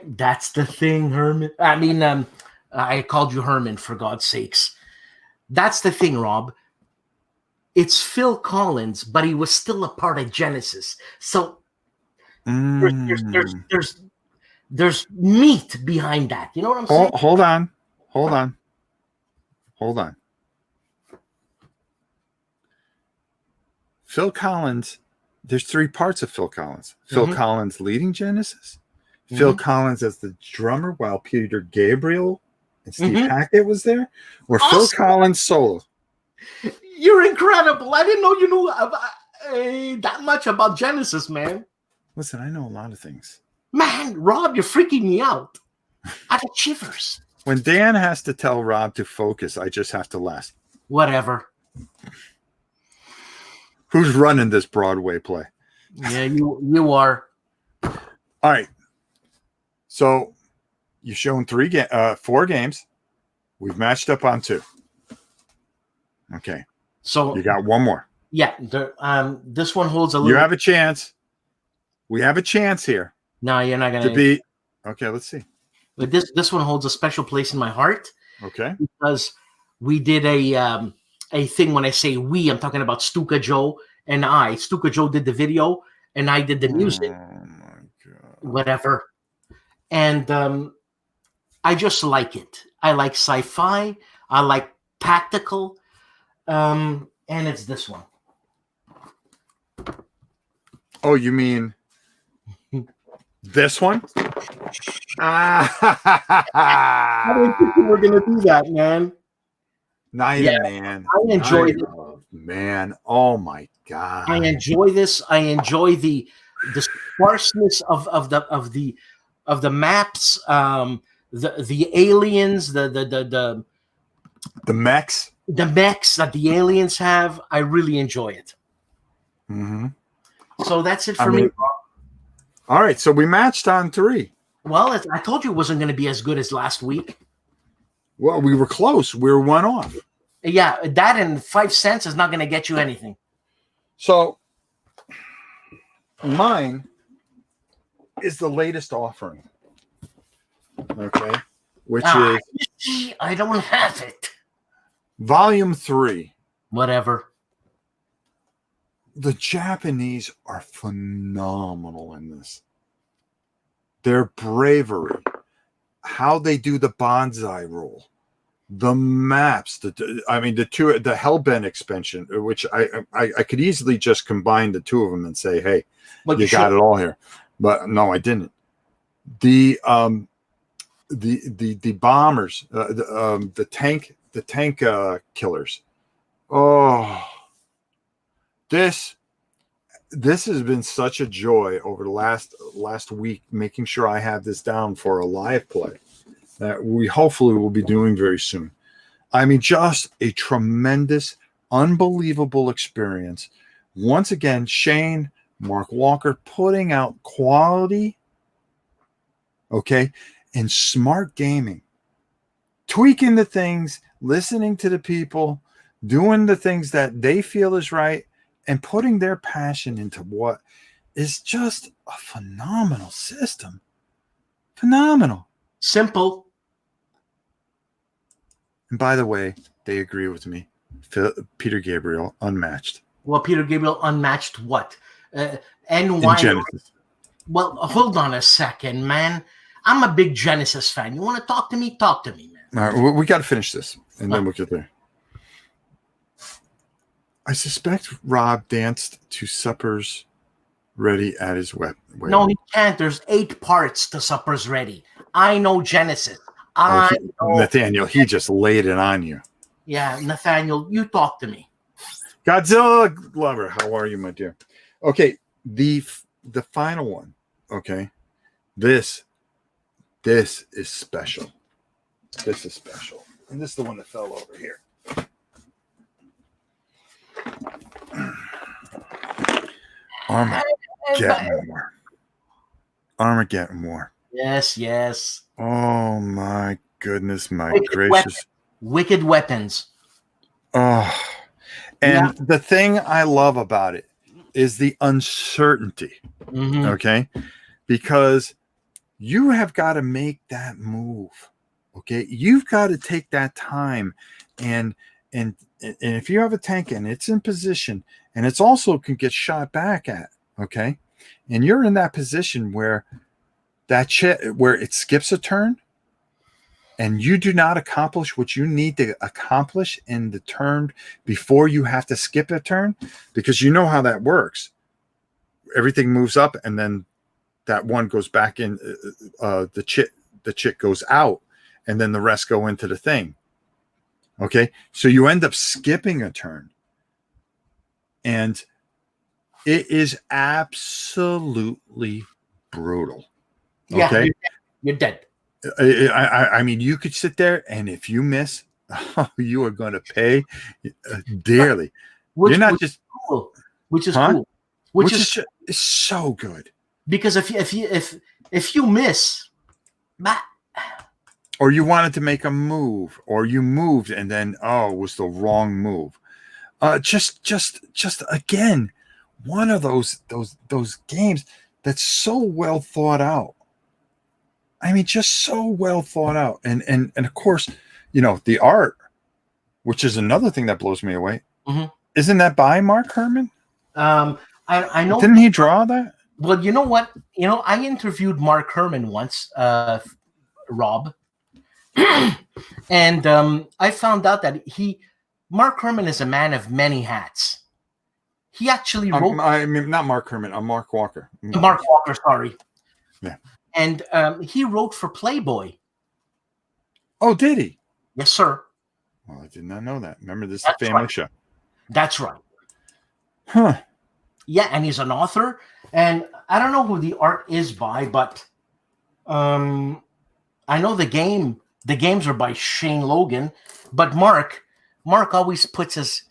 S2: That's the thing, Herman. I mean, I called you Herman, for God's sakes. That's the thing, Rob. It's Phil Collins, but he was still a part of Genesis. So there's meat behind that. You know what I'm saying?
S1: Hold on. Phil Collins, there's 3 parts of Phil Collins. Phil Collins leading Genesis, Phil Collins as the drummer while Peter Gabriel and Steve Hackett was there, or Phil Collins solo.
S2: You're incredible. I didn't know you knew that much about Genesis, man.
S1: Listen, I know a lot of things.
S2: Man, Rob, you're freaking me out. I got shivers.
S1: When Dan has to tell Rob to focus, I just have to laugh.
S2: Whatever.
S1: Who's running this Broadway play?
S2: Yeah, you are.
S1: All right. So you've shown 4 games. We've matched up on 2. Okay.
S2: So
S1: you got 1 more.
S2: Yeah. This one holds a little.
S1: You have a chance. We have a chance here.
S2: No, you're not gonna
S1: be. Okay, let's see.
S2: But this one holds a special place in my heart.
S1: Okay.
S2: Because we did a thing. When I say we, I'm talking about Stuka Joe and I. Stuka Joe did the video, and I did the music.
S1: Oh my God.
S2: Whatever. And I just like it. I like sci-fi. I like tactical. And it's this one.
S1: Oh, you mean this one?
S2: I didn't think you were going to do that, man.
S1: Man.
S2: I enjoy it.
S1: Man, oh my God.
S2: I enjoy this. I enjoy the sparseness of the maps, the aliens, the
S1: mechs.
S2: The mechs that the aliens have. I really enjoy it.
S1: Mm-hmm.
S2: So that's it for me.
S1: All right, so we matched on 3.
S2: Well, I told you it wasn't going to be as good as last week.
S1: Well, we were close. We were 1 off.
S2: Yeah, that and 5 cents is not going to get you anything.
S1: So mine is the latest offering. Okay. Which is
S2: I don't have it.
S1: Volume 3.
S2: Whatever.
S1: The Japanese are phenomenal in this. Their bravery, how they do the bonsai rule, the maps, the Hellbent expansion, which I could easily just combine the 2 of them and say, hey, you got it all here. But no, I didn't. The bombers, the tank killers. Oh, this has been such a joy over the last week, making sure I have this down for a live play that we hopefully will be doing very soon. I mean, just a tremendous, unbelievable experience. Once again, Shane, Mark Walker putting out quality, okay, and smart gaming, tweaking the things, listening to the people, doing the things that they feel is right, and putting their passion into what is just a phenomenal system. Phenomenal.
S2: Simple.
S1: And by the way, they agree with me. Peter Gabriel, unmatched.
S2: Well, Peter Gabriel, unmatched what? And
S1: in
S2: why?
S1: Genesis.
S2: Well, hold on a second, man. I'm a big Genesis fan. You want to talk to me? Talk to me, man.
S1: All right, we got to finish this, and then we'll get there. I suspect Rob danced to suppers ready at his wedding.
S2: No, he can't. There's 8 parts to Supper's Ready. I know Genesis.
S1: Nathaniel, he just laid it on you.
S2: Yeah, Nathaniel, you talk to me.
S1: Godzilla lover, how are you, my dear? Okay, the final one. Okay, this is special. This is special, and this is the one that fell over here. Armageddon War. Armageddon War.
S2: Yes.
S1: Oh my goodness, my
S2: Wicked
S1: gracious.
S2: Wicked Weapons.
S1: Oh, and the thing I love about it is the uncertainty.
S2: Mm-hmm.
S1: Okay, because you have got to make that move. Okay, you've got to take that time, and if you have a tank and it's in position, and it's also can get shot back at. Okay, and you're in that position where where it skips a turn, and you do not accomplish what you need to accomplish in the turn before you have to skip a turn, because you know how that works. Everything moves up, and then that one goes back in. The chit goes out, and then the rest go into the thing. Okay, so you end up skipping a turn, and it is absolutely brutal. Okay,
S2: Yeah, you're dead.
S1: I mean, you could sit there, and if you miss, you are going to pay dearly. You're not just
S2: cool. Which is cool. Which is
S1: so good.
S2: Because if you miss,
S1: or you wanted to make a move, or you moved and then it was the wrong move. Just again, one of those games that's so well thought out. I mean, just so well thought out, and of course, the art, which is another thing that blows me away.
S2: Mm-hmm.
S1: Isn't that by Mark Herman?
S2: I know.
S1: Didn't he draw that?
S2: Well, you know what? I interviewed Mark Herman once, Rob, and I found out that Mark Herman is a man of many hats. He actually wrote.
S1: I mean, not Mark Herman. I'm Mark Walker.
S2: Mark Walker, sorry.
S1: Yeah.
S2: And he wrote for Playboy.
S1: Oh, did he?
S2: Yes, sir.
S1: Well, I did not know that. Remember, this is a family show. That's
S2: right.
S1: Huh.
S2: Yeah, and he's an author. And I don't know who the art is by, but I know the games are by Shane Logan. But Mark always puts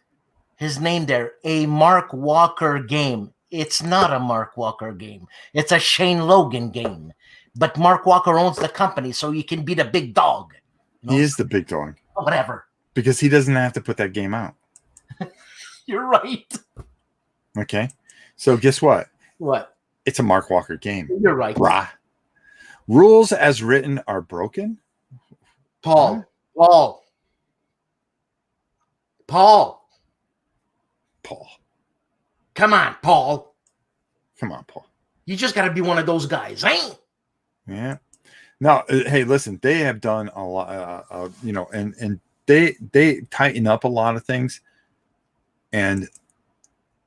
S2: his name there, a Mark Walker game. It's not a Mark Walker game. It's a Shane Logan game. But Mark Walker owns the company, so you can be the big dog.
S1: He is the big dog.
S2: Whatever.
S1: Because he doesn't have to put that game out.
S2: You're right.
S1: Okay. So guess what?
S2: What?
S1: It's a Mark Walker game.
S2: You're right.
S1: Brah. Rules as written are broken.
S2: Paul. Come on, Paul. You just got to be one of those guys, eh?
S1: Yeah. No, hey, listen, they have done a lot, and they tighten up a lot of things. And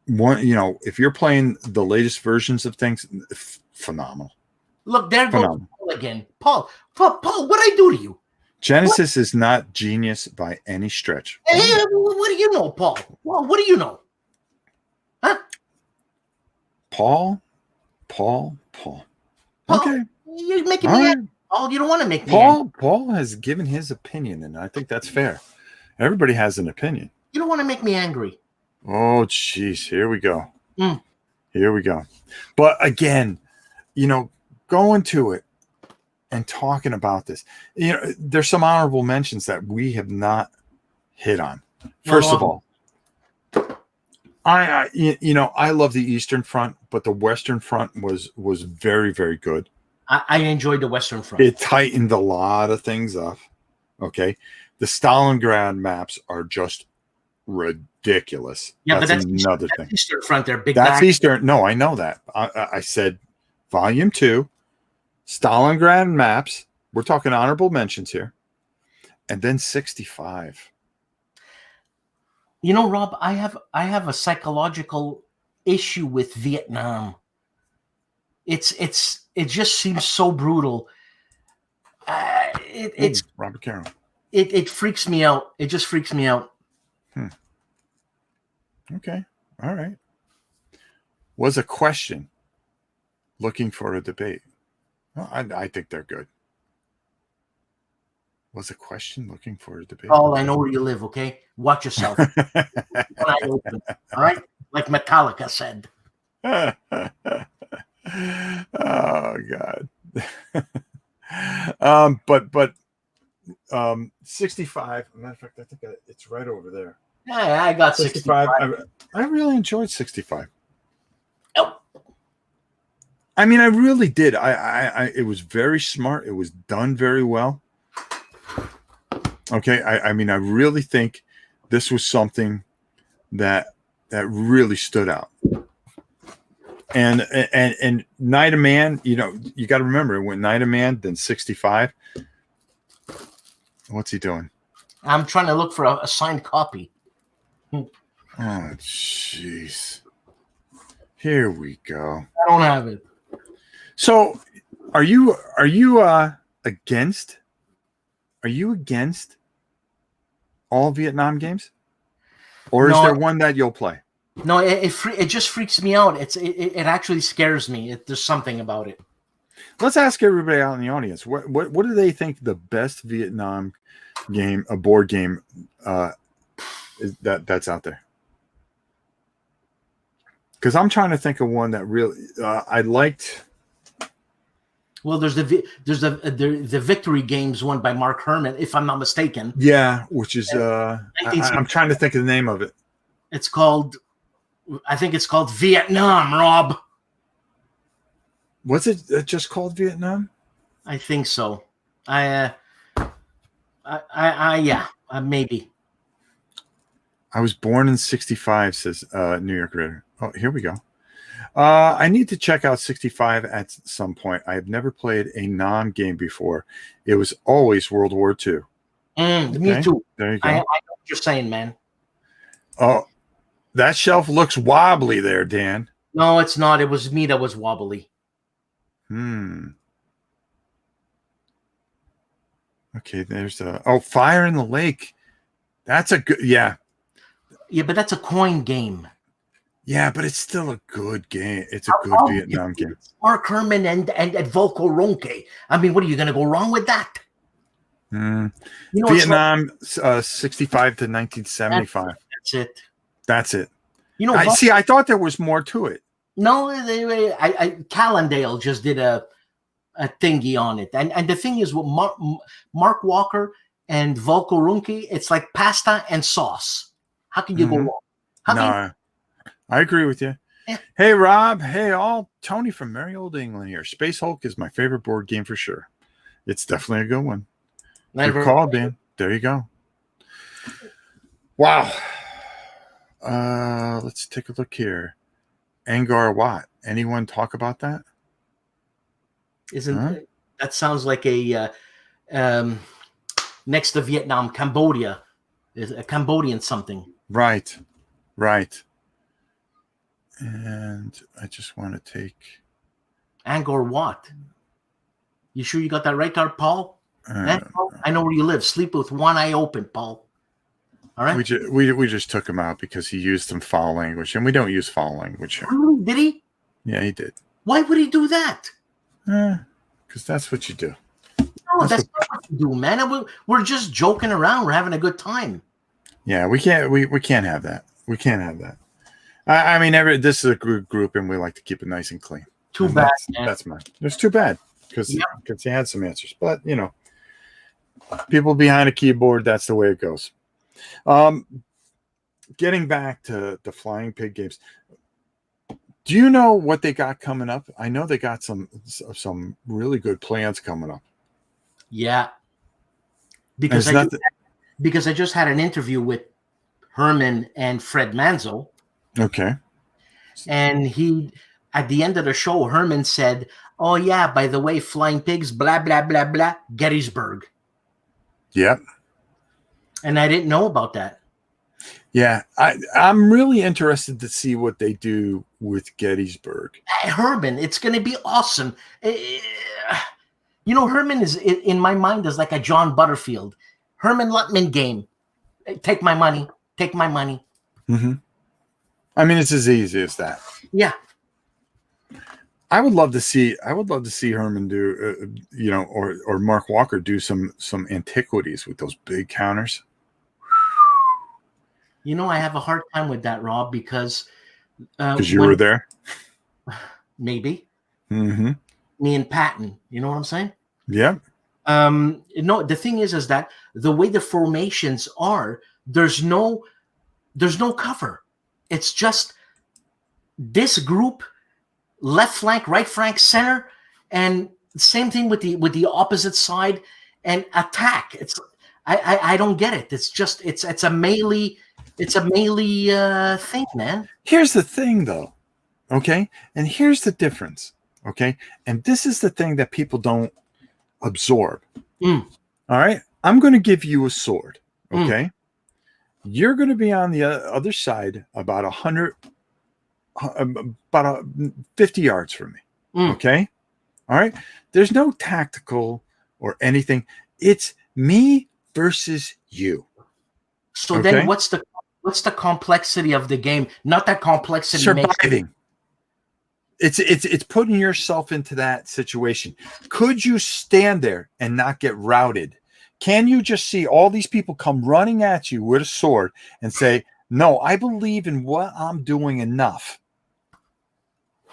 S1: if you're playing the latest versions of things, phenomenal.
S2: Look, there goes Paul again. Paul, what did I do to you?
S1: Genesis is not genius by any stretch.
S2: Hey, what do you know, Paul? Well, what do you know? Huh?
S1: Paul. Okay.
S2: You're making me angry. Paul, you don't want to make me angry.
S1: Paul has given his opinion, and I think that's fair. Everybody has an opinion.
S2: You don't want to make me angry.
S1: Oh, jeez. Here we go. Here we go. But again, going to it and talking about this, there's some honorable mentions that we have not hit on. First of all, I love the Eastern Front, but the Western Front was very, very good.
S2: I enjoyed the Western Front.
S1: It tightened a lot of things up. Okay. The Stalingrad maps are just ridiculous.
S2: Yeah,
S1: that's another thing.
S2: That's Eastern Front. They're big.
S1: That's Eastern. No, I know that. I said Volume 2, Stalingrad maps. We're talking honorable mentions here. And then 65.
S2: You know, Rob, I have a psychological issue with Vietnam. It just seems so brutal. It's
S1: Robert Carroll.
S2: it freaks me out. It just freaks me out.
S1: Okay. All right. Was a question looking for a debate? Well, I think they're good. Was a question looking for a debate?
S2: Paul, I know where you live, okay? Watch yourself. One eye open, all right? Like Metallica said.
S1: Oh God. But 65. Matter of fact, I think it's right over there.
S2: Yeah, I got 65.
S1: I really enjoyed 65.
S2: Oh.
S1: I mean, I really did. It was very smart. It was done very well. Okay. I mean, I really think this was something that really stood out. And Night of Man, you know, you got to remember, it went Night of Man, then 65. What's he doing?
S2: I'm trying to look for a signed copy.
S1: Oh, jeez. Here we go.
S2: I don't have it.
S1: So, are you against? Are you against all Vietnam games, or is there one that you'll play?
S2: No, it just freaks me out. It actually scares me. There's something about it.
S1: Let's ask everybody out in the audience. What do they think the best Vietnam game, a board game, is that's out there? Because I'm trying to think of one that really I liked.
S2: Well, there's the Victory Games one by Mark Herman, if I'm not mistaken.
S1: Yeah, which is I'm trying to think of the name of it.
S2: It's called, I think it's called Vietnam, Rob.
S1: Was it just called Vietnam?
S2: I think so. Yeah, maybe.
S1: I was born in 65, says New York Raider. Oh, here we go. I need to check out 65 at some point. I have never played a non-game before. It was always World War II.
S2: Okay? Me too.
S1: There you go.
S2: I know what you're saying, man.
S1: Oh, that shelf looks wobbly there, Dan.
S2: No, it's not. It was me that was wobbly.
S1: Okay, there's Fire in the Lake. That's a good, yeah.
S2: Yeah, but that's a coin game.
S1: Yeah, but it's still a good game. It's a good Vietnam game.
S2: Mark Herman and Volko Ronke. I mean, what are you going to go wrong with that?
S1: You know, Vietnam, 65 to 1975.
S2: That's it.
S1: That's it.
S2: You know,
S1: I thought there was more to it.
S2: No, Callendale just did a thingy on it, and the thing is, with Mark Walker and Volko Ronke, it's like pasta and sauce. How can you go wrong?
S1: I agree with you. Yeah. Hey, Rob. Hey, all. Tony from merry old England here. Space Hulk is my favorite board game for sure. It's definitely a good one. Good call, Dan. There you go. Wow. Let's take a look here. Angkor Wat. Anyone talk about that?
S2: That sounds like a next to Vietnam, Cambodia is a Cambodian something.
S1: Right. And I just want to take
S2: Angkor Wat. You sure you got that right there, Paul? I know where you live. Sleep with one eye open, Paul. All right.
S1: We just took him out because he used some foul language, and we don't use foul language here.
S2: Did he?
S1: Yeah, he did.
S2: Why would he do that?
S1: Because that's what you do.
S2: No, that's not what you do, man. We're just joking around. We're having a good time.
S1: Yeah, we can't have that. We can't have that. I mean, this is a group, and we like to keep it nice and clean.
S2: Too bad.
S1: That's mine. It's too bad because he had some answers, but you know, people behind a keyboard, that's the way it goes. Getting back to the Flying Pig games, do you know what they got coming up? I know they got some really good plans coming up.
S2: Yeah, because I just had an interview with Herman and Fred Manzo.
S1: Okay.
S2: And he, at the end of the show, Herman said, "Oh yeah, by the way, Flying Pigs, blah blah blah blah, Gettysburg."
S1: Yep.
S2: And I didn't know about that.
S1: Yeah, I'm really interested to see what they do with Gettysburg.
S2: Herman, it's going to be awesome. Herman is in my mind is like a John Butterfield, Herman Luttman game. Take my money. Take my money.
S1: Mm-hmm. I mean, it's as easy as that.
S2: Yeah.
S1: I would love to see Herman do, or Mark Walker do some antiquities with those big counters.
S2: I have a hard time with that, Rob, because
S1: You were there.
S2: Maybe
S1: Mm-hmm.
S2: me and Patton. You know what I'm saying?
S1: Yeah.
S2: The thing is that the way the formations are, there's no cover. It's just this group, left flank, right flank, center, and same thing with the opposite side and attack. I don't get it. It's just it's a melee thing, man.
S1: Here's the thing, though. Okay, and here's the difference. Okay, and this is the thing that people don't absorb. All right, I'm going to give you a sword. Okay, you're going to be on the other side about 50 yards from me. Okay, all right. There's no tactical or anything. It's me versus you.
S2: So then, what's the complexity of the game? Not that complexity.
S1: Surviving. It's putting yourself into that situation. Could you stand there and not get routed? Can you just see all these people come running at you with a sword and say, no, I believe in what I'm doing enough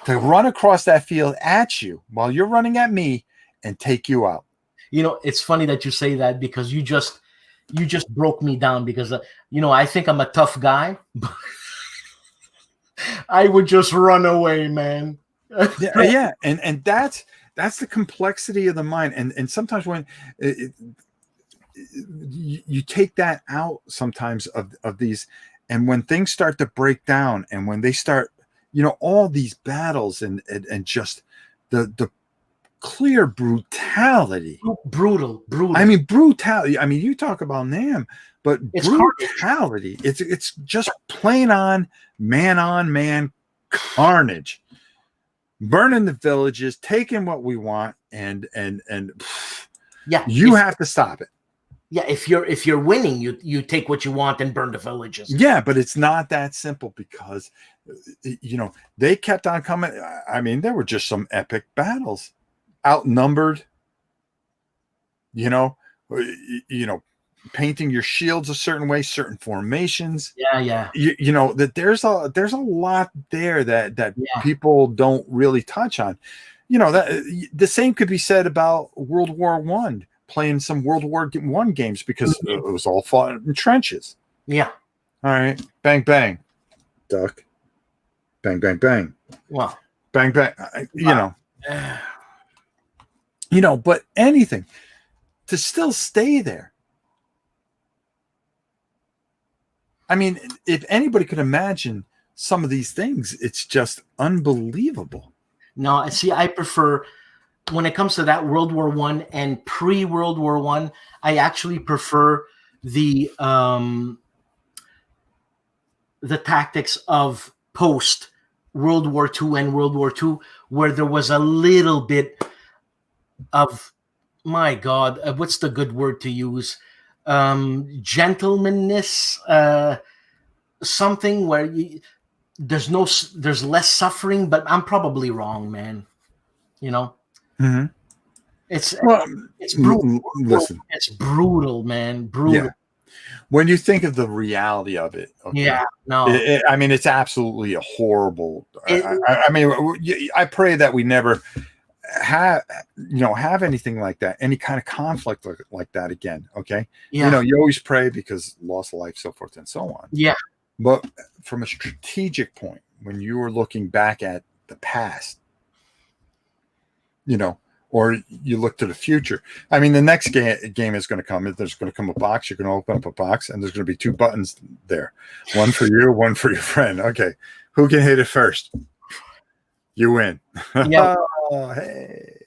S1: to run across that field at you while you're running at me and take you out?
S2: It's funny that you say that, because you just broke me down, because I think I'm a tough guy, but I would just run away, man.
S1: Yeah, and that's the complexity of the mind, and sometimes when you take that out sometimes of these, and when things start to break down, and when they start, all these battles and just the clear brutality.
S2: Brutal.
S1: I mean, brutality. I mean, you talk about NAM, but
S2: it's
S1: brutality.
S2: Carnage.
S1: It's just plain on man carnage. Burning the villages, taking what we want, and
S2: yeah,
S1: you have to stop it.
S2: Yeah, if you're winning, you take what you want and burn the villages.
S1: Yeah, but it's not that simple, because they kept on coming. I mean, there were just some epic battles. Outnumbered, painting your shields a certain way, certain formations.
S2: Yeah.
S1: That there's a lot there that people don't really touch on. That the same could be said about World War I, playing some World War I games, because it was all fought in trenches.
S2: Yeah.
S1: All right. Bang, bang. Duck. Bang, bang, bang.
S2: Wow.
S1: Bang, bang. But anything to still stay there. I mean, if anybody could imagine some of these things, it's just unbelievable.
S2: No, see, I prefer, when it comes to that World War I and pre-World War I actually prefer the tactics of post World War II and World War II, where there was a little bit of, my God, what's the good word to use? Gentlemanness, something where there's less suffering, but I'm probably wrong, man.
S1: Mm-hmm.
S2: It's brutal.
S1: Listen,
S2: it's brutal, man. Brutal.
S1: Yeah. When you think of the reality of it, okay,
S2: yeah, no,
S1: I mean, it's absolutely a horrible. I mean, I pray that we never have anything like that, any kind of conflict like that again. Okay.
S2: Yeah.
S1: You always pray, because loss of life, so forth and so on.
S2: Yeah.
S1: But from a strategic point, when you are looking back at the past, or you look to the future. I mean, the next game is going to come. There's going to come a box. You're going to open up a box, and there's going to be 2 buttons there. One for you, one for your friend. Okay. Who can hit it first? You win.
S2: Yeah.
S1: Oh, hey.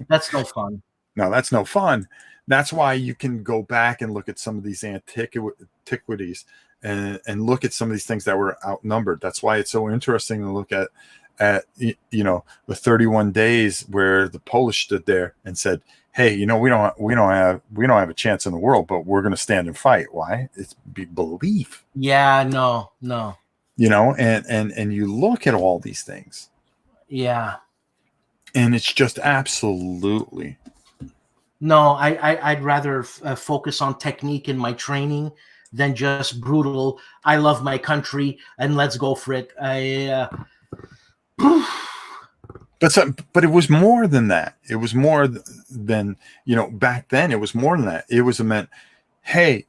S2: That's no fun.
S1: No, that's no fun. That's why you can go back and look at some of these antiquities and look at some of these things that were outnumbered. That's why it's so interesting to look at the 31 days where the Polish stood there and said, hey, we don't have a chance in the world, but we're going to stand and fight. Why? It's belief.
S2: Yeah, no.
S1: And you look at all these things.
S2: Yeah.
S1: And it's just absolutely.
S2: No, I'd rather focus on technique in my training than just brutal. I love my country and let's go for it.
S1: But it was more than that. It was more than, back then it was more than that. It was meant, hey,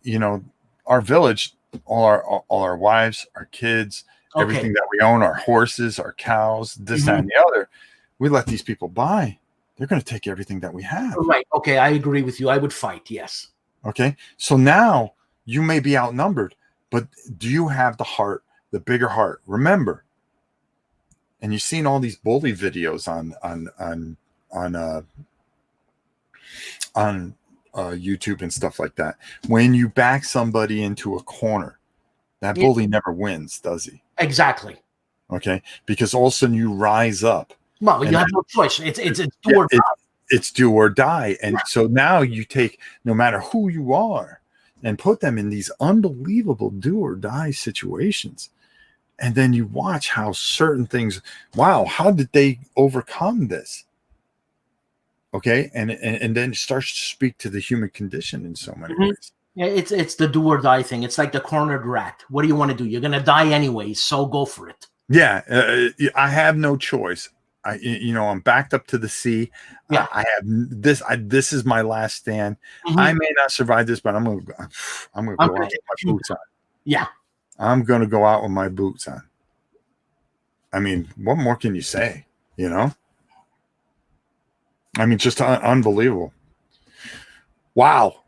S1: our village, all our wives, our kids, everything that we own, our horses, our cows, this, that, and the other, we let these people buy. They're going to take everything that we have.
S2: Right. Okay. I agree with you. I would fight. Yes.
S1: Okay. So now you may be outnumbered, but do you have the heart, the bigger heart? Remember, and you've seen all these bully videos on YouTube and stuff like that. When you back somebody into a corner, that bully never wins, does he?
S2: Exactly.
S1: Okay. Because all of a sudden you rise up.
S2: Well, you have no choice. It's do or die.
S1: It's do or die. And so now you take, no matter who you are, and put them in these unbelievable do or die situations. And then you watch how certain things, wow, how did they overcome this? Okay. And then it starts to speak to the human condition in so many ways.
S2: Yeah, it's the do or die thing. It's like the cornered rat. What do you want to do? You're going to die anyway, so go for it.
S1: Yeah. I have no choice. I'm backed up to the sea.
S2: Yeah.
S1: I have this. This is my last stand. I may not survive this, but I'm gonna go out with my boots on.
S2: Yeah,
S1: I'm gonna go out with my boots on. I mean, what more can you say? I mean, just unbelievable. Wow,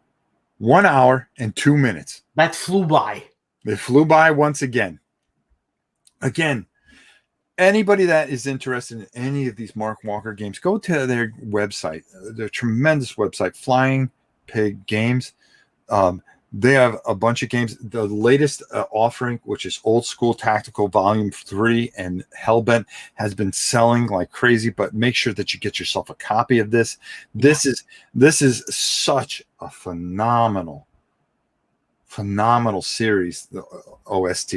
S1: 1 hour and 2 minutes.
S2: That flew by.
S1: They flew by once again. Again. Anybody that is interested in any of these Mark Walker games, go to their website. Their tremendous website, Flying Pig Games. They have a bunch of games. The latest offering, which is Old School Tactical Volume 3 and Hellbent, has been selling like crazy. But make sure that you get yourself a copy of this. This is such a phenomenal series, the OST.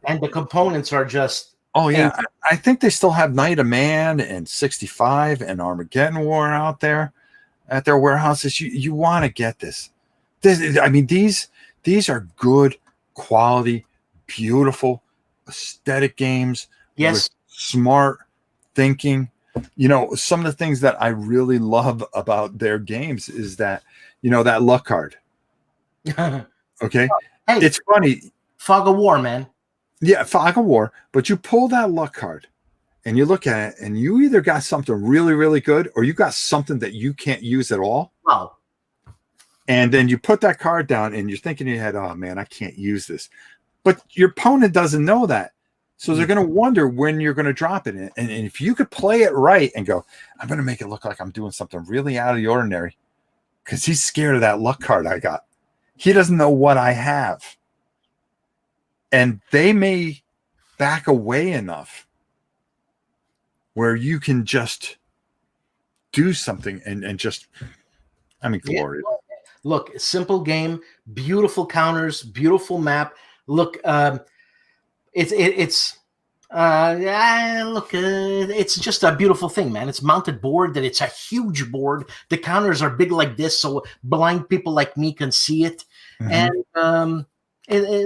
S2: And the components are just.
S1: Oh, yeah. I think they still have Night of Man and 65 and Armageddon War out there at their warehouses. You want to get this. I mean, these are good quality, beautiful, aesthetic games.
S2: Yes.
S1: With smart thinking. Some of the things that I really love about their games is that, that luck card. Okay.
S2: Hey,
S1: it's funny.
S2: Fog of War, man.
S1: Yeah, Fog of War, but you pull that luck card and you look at it and you either got something really, really good or you got something that you can't use at all.
S2: Wow.
S1: And then you put that card down and you're thinking in your head, oh man, I can't use this. But your opponent doesn't know that. So they're going to wonder when you're going to drop it. And if you could play it right and go, I'm going to make it look like I'm doing something really out of the ordinary because he's scared of that luck card I got. He doesn't know what I have. And they may back away enough where you can just do something and just, glorious.
S2: Yeah. Look, simple game, beautiful counters, beautiful map. Look, it's just a beautiful thing, man. It's mounted board, that it's a huge board. The counters are big like this, so blind people like me can see it. And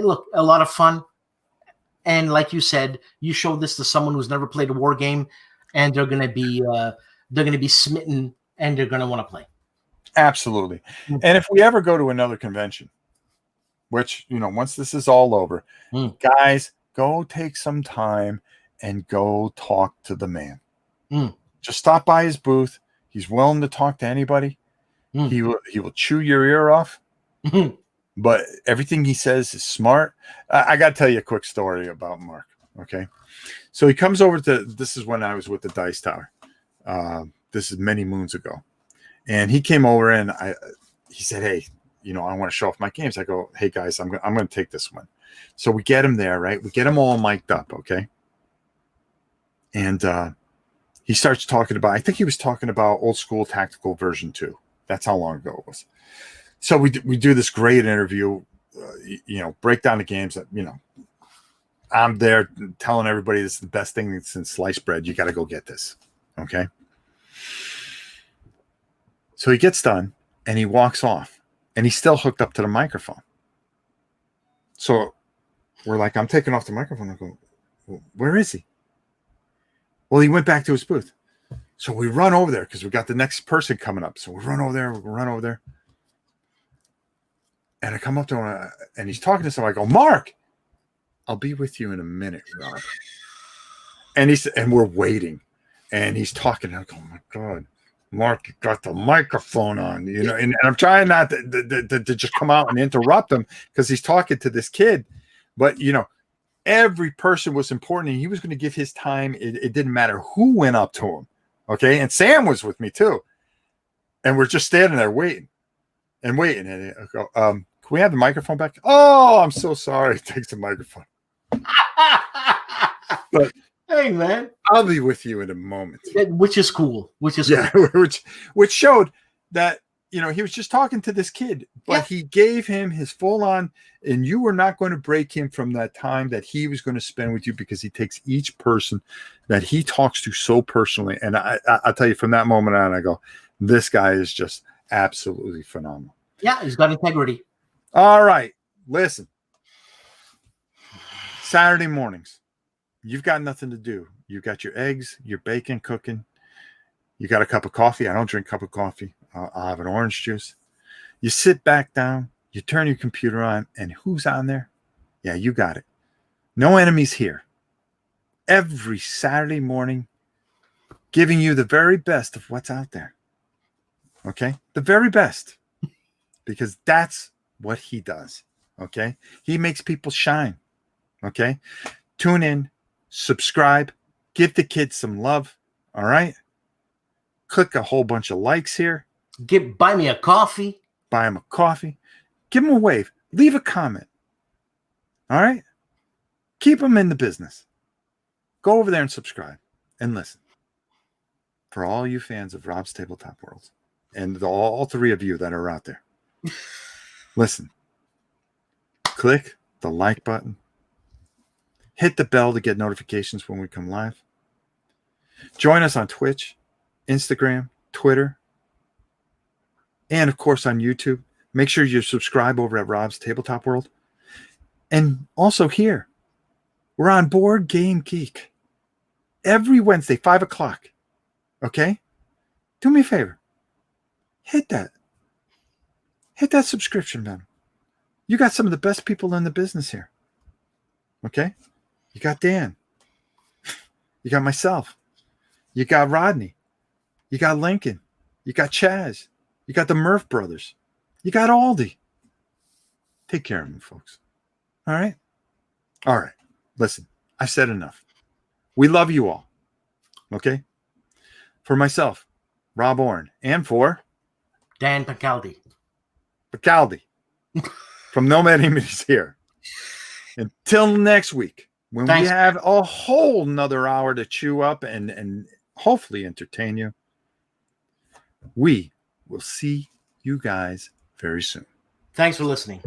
S2: look, a lot of fun. And like you said, you show this to someone who's never played a war game, and they're gonna be smitten, and they're gonna want to play.
S1: Absolutely. And if we ever go to another convention, which once this is all over, guys, go take some time and go talk to the man. Just stop by his booth. He's willing to talk to anybody. He will chew your ear off. But everything he says is smart. I got to tell you a quick story about Mark. Okay. So he comes over this is when I was with the Dice Tower. This is many moons ago. And he came over and he said, hey, I want to show off my games. I go, hey guys, I'm going to take this one. So we get him there, right? We get him all mic'd up, okay? And he starts talking about, I think he was talking about Old School Tactical version 2. That's how long ago it was. So we do this great interview, break down the games that, I'm there telling everybody this is the best thing since sliced bread. You got to go get this. Okay. So he gets done and he walks off and he's still hooked up to the microphone. So we're like, I'm taking off the microphone. I go, well, where is he? Well, he went back to his booth. So we run over there because we got the next person coming up. So we run over there. And I come up to him and he's talking to someone. I go, Mark, I'll be with you in a minute, Rob. And we're waiting. And he's talking. I go, oh my God, Mark, you got the microphone on, and I'm trying not to just come out and interrupt him because he's talking to this kid. But, every person was important and he was going to give his time. It didn't matter who went up to him. Okay. And Sam was with me too. And we're just standing there waiting. And I go, can we have the microphone back? Oh, I'm so sorry. He takes the microphone. But
S2: hey, man,
S1: I'll be with you in a moment.
S2: Which is cool.
S1: Cool. which showed that, he was just talking to this kid, but he gave him his full on, and you were not going to break him from that time that he was going to spend with you because he takes each person that he talks to so personally. And I'll tell you from that moment on, I go, this guy is just absolutely phenomenal.
S2: Yeah, he's got integrity.
S1: All right. Listen. Saturday mornings. You've got nothing to do. You've got your eggs, your bacon cooking. You got a cup of coffee. I don't drink a cup of coffee. I'll have an orange juice. You sit back down. You turn your computer on. And who's on there? Yeah, you got it. No enemies here. Every Saturday morning, giving you the very best of what's out there. Okay? The very best. Because that's what he does. Okay? He makes people shine. Okay? Tune in. Subscribe. Give the kids some love. All right? Click a whole bunch of likes here.
S2: Buy me a coffee.
S1: Buy him a coffee. Give him a wave. Leave a comment. All right? Keep them in the business. Go over there and subscribe and listen. For all you fans of Rob's Tabletop World and all three of you that are out there, listen. Click the like button. Hit the bell to get notifications when we come live. Join us on Twitch, Instagram, Twitter, and of course on YouTube. Make sure you subscribe over at Rob's Tabletop World. And also here, we're on Board Game Geek every Wednesday, 5 o'clock. Okay? Do me a favor. Hit that subscription button. You got some of the best people in the business here. Okay? You got Dan. You got myself. You got Rodney. You got Lincoln. You got Chaz. You got the Murph brothers. You got Aldi. Take care of them, folks. All right? All right. Listen, I've said enough. We love you all. Okay? For myself, Rob Orrin, and for
S2: Dan Pacaldi.
S1: From Nomad Images here. Until next week, when we have a whole nother hour to chew up and hopefully entertain you, we will see you guys very soon.
S2: Thanks for listening.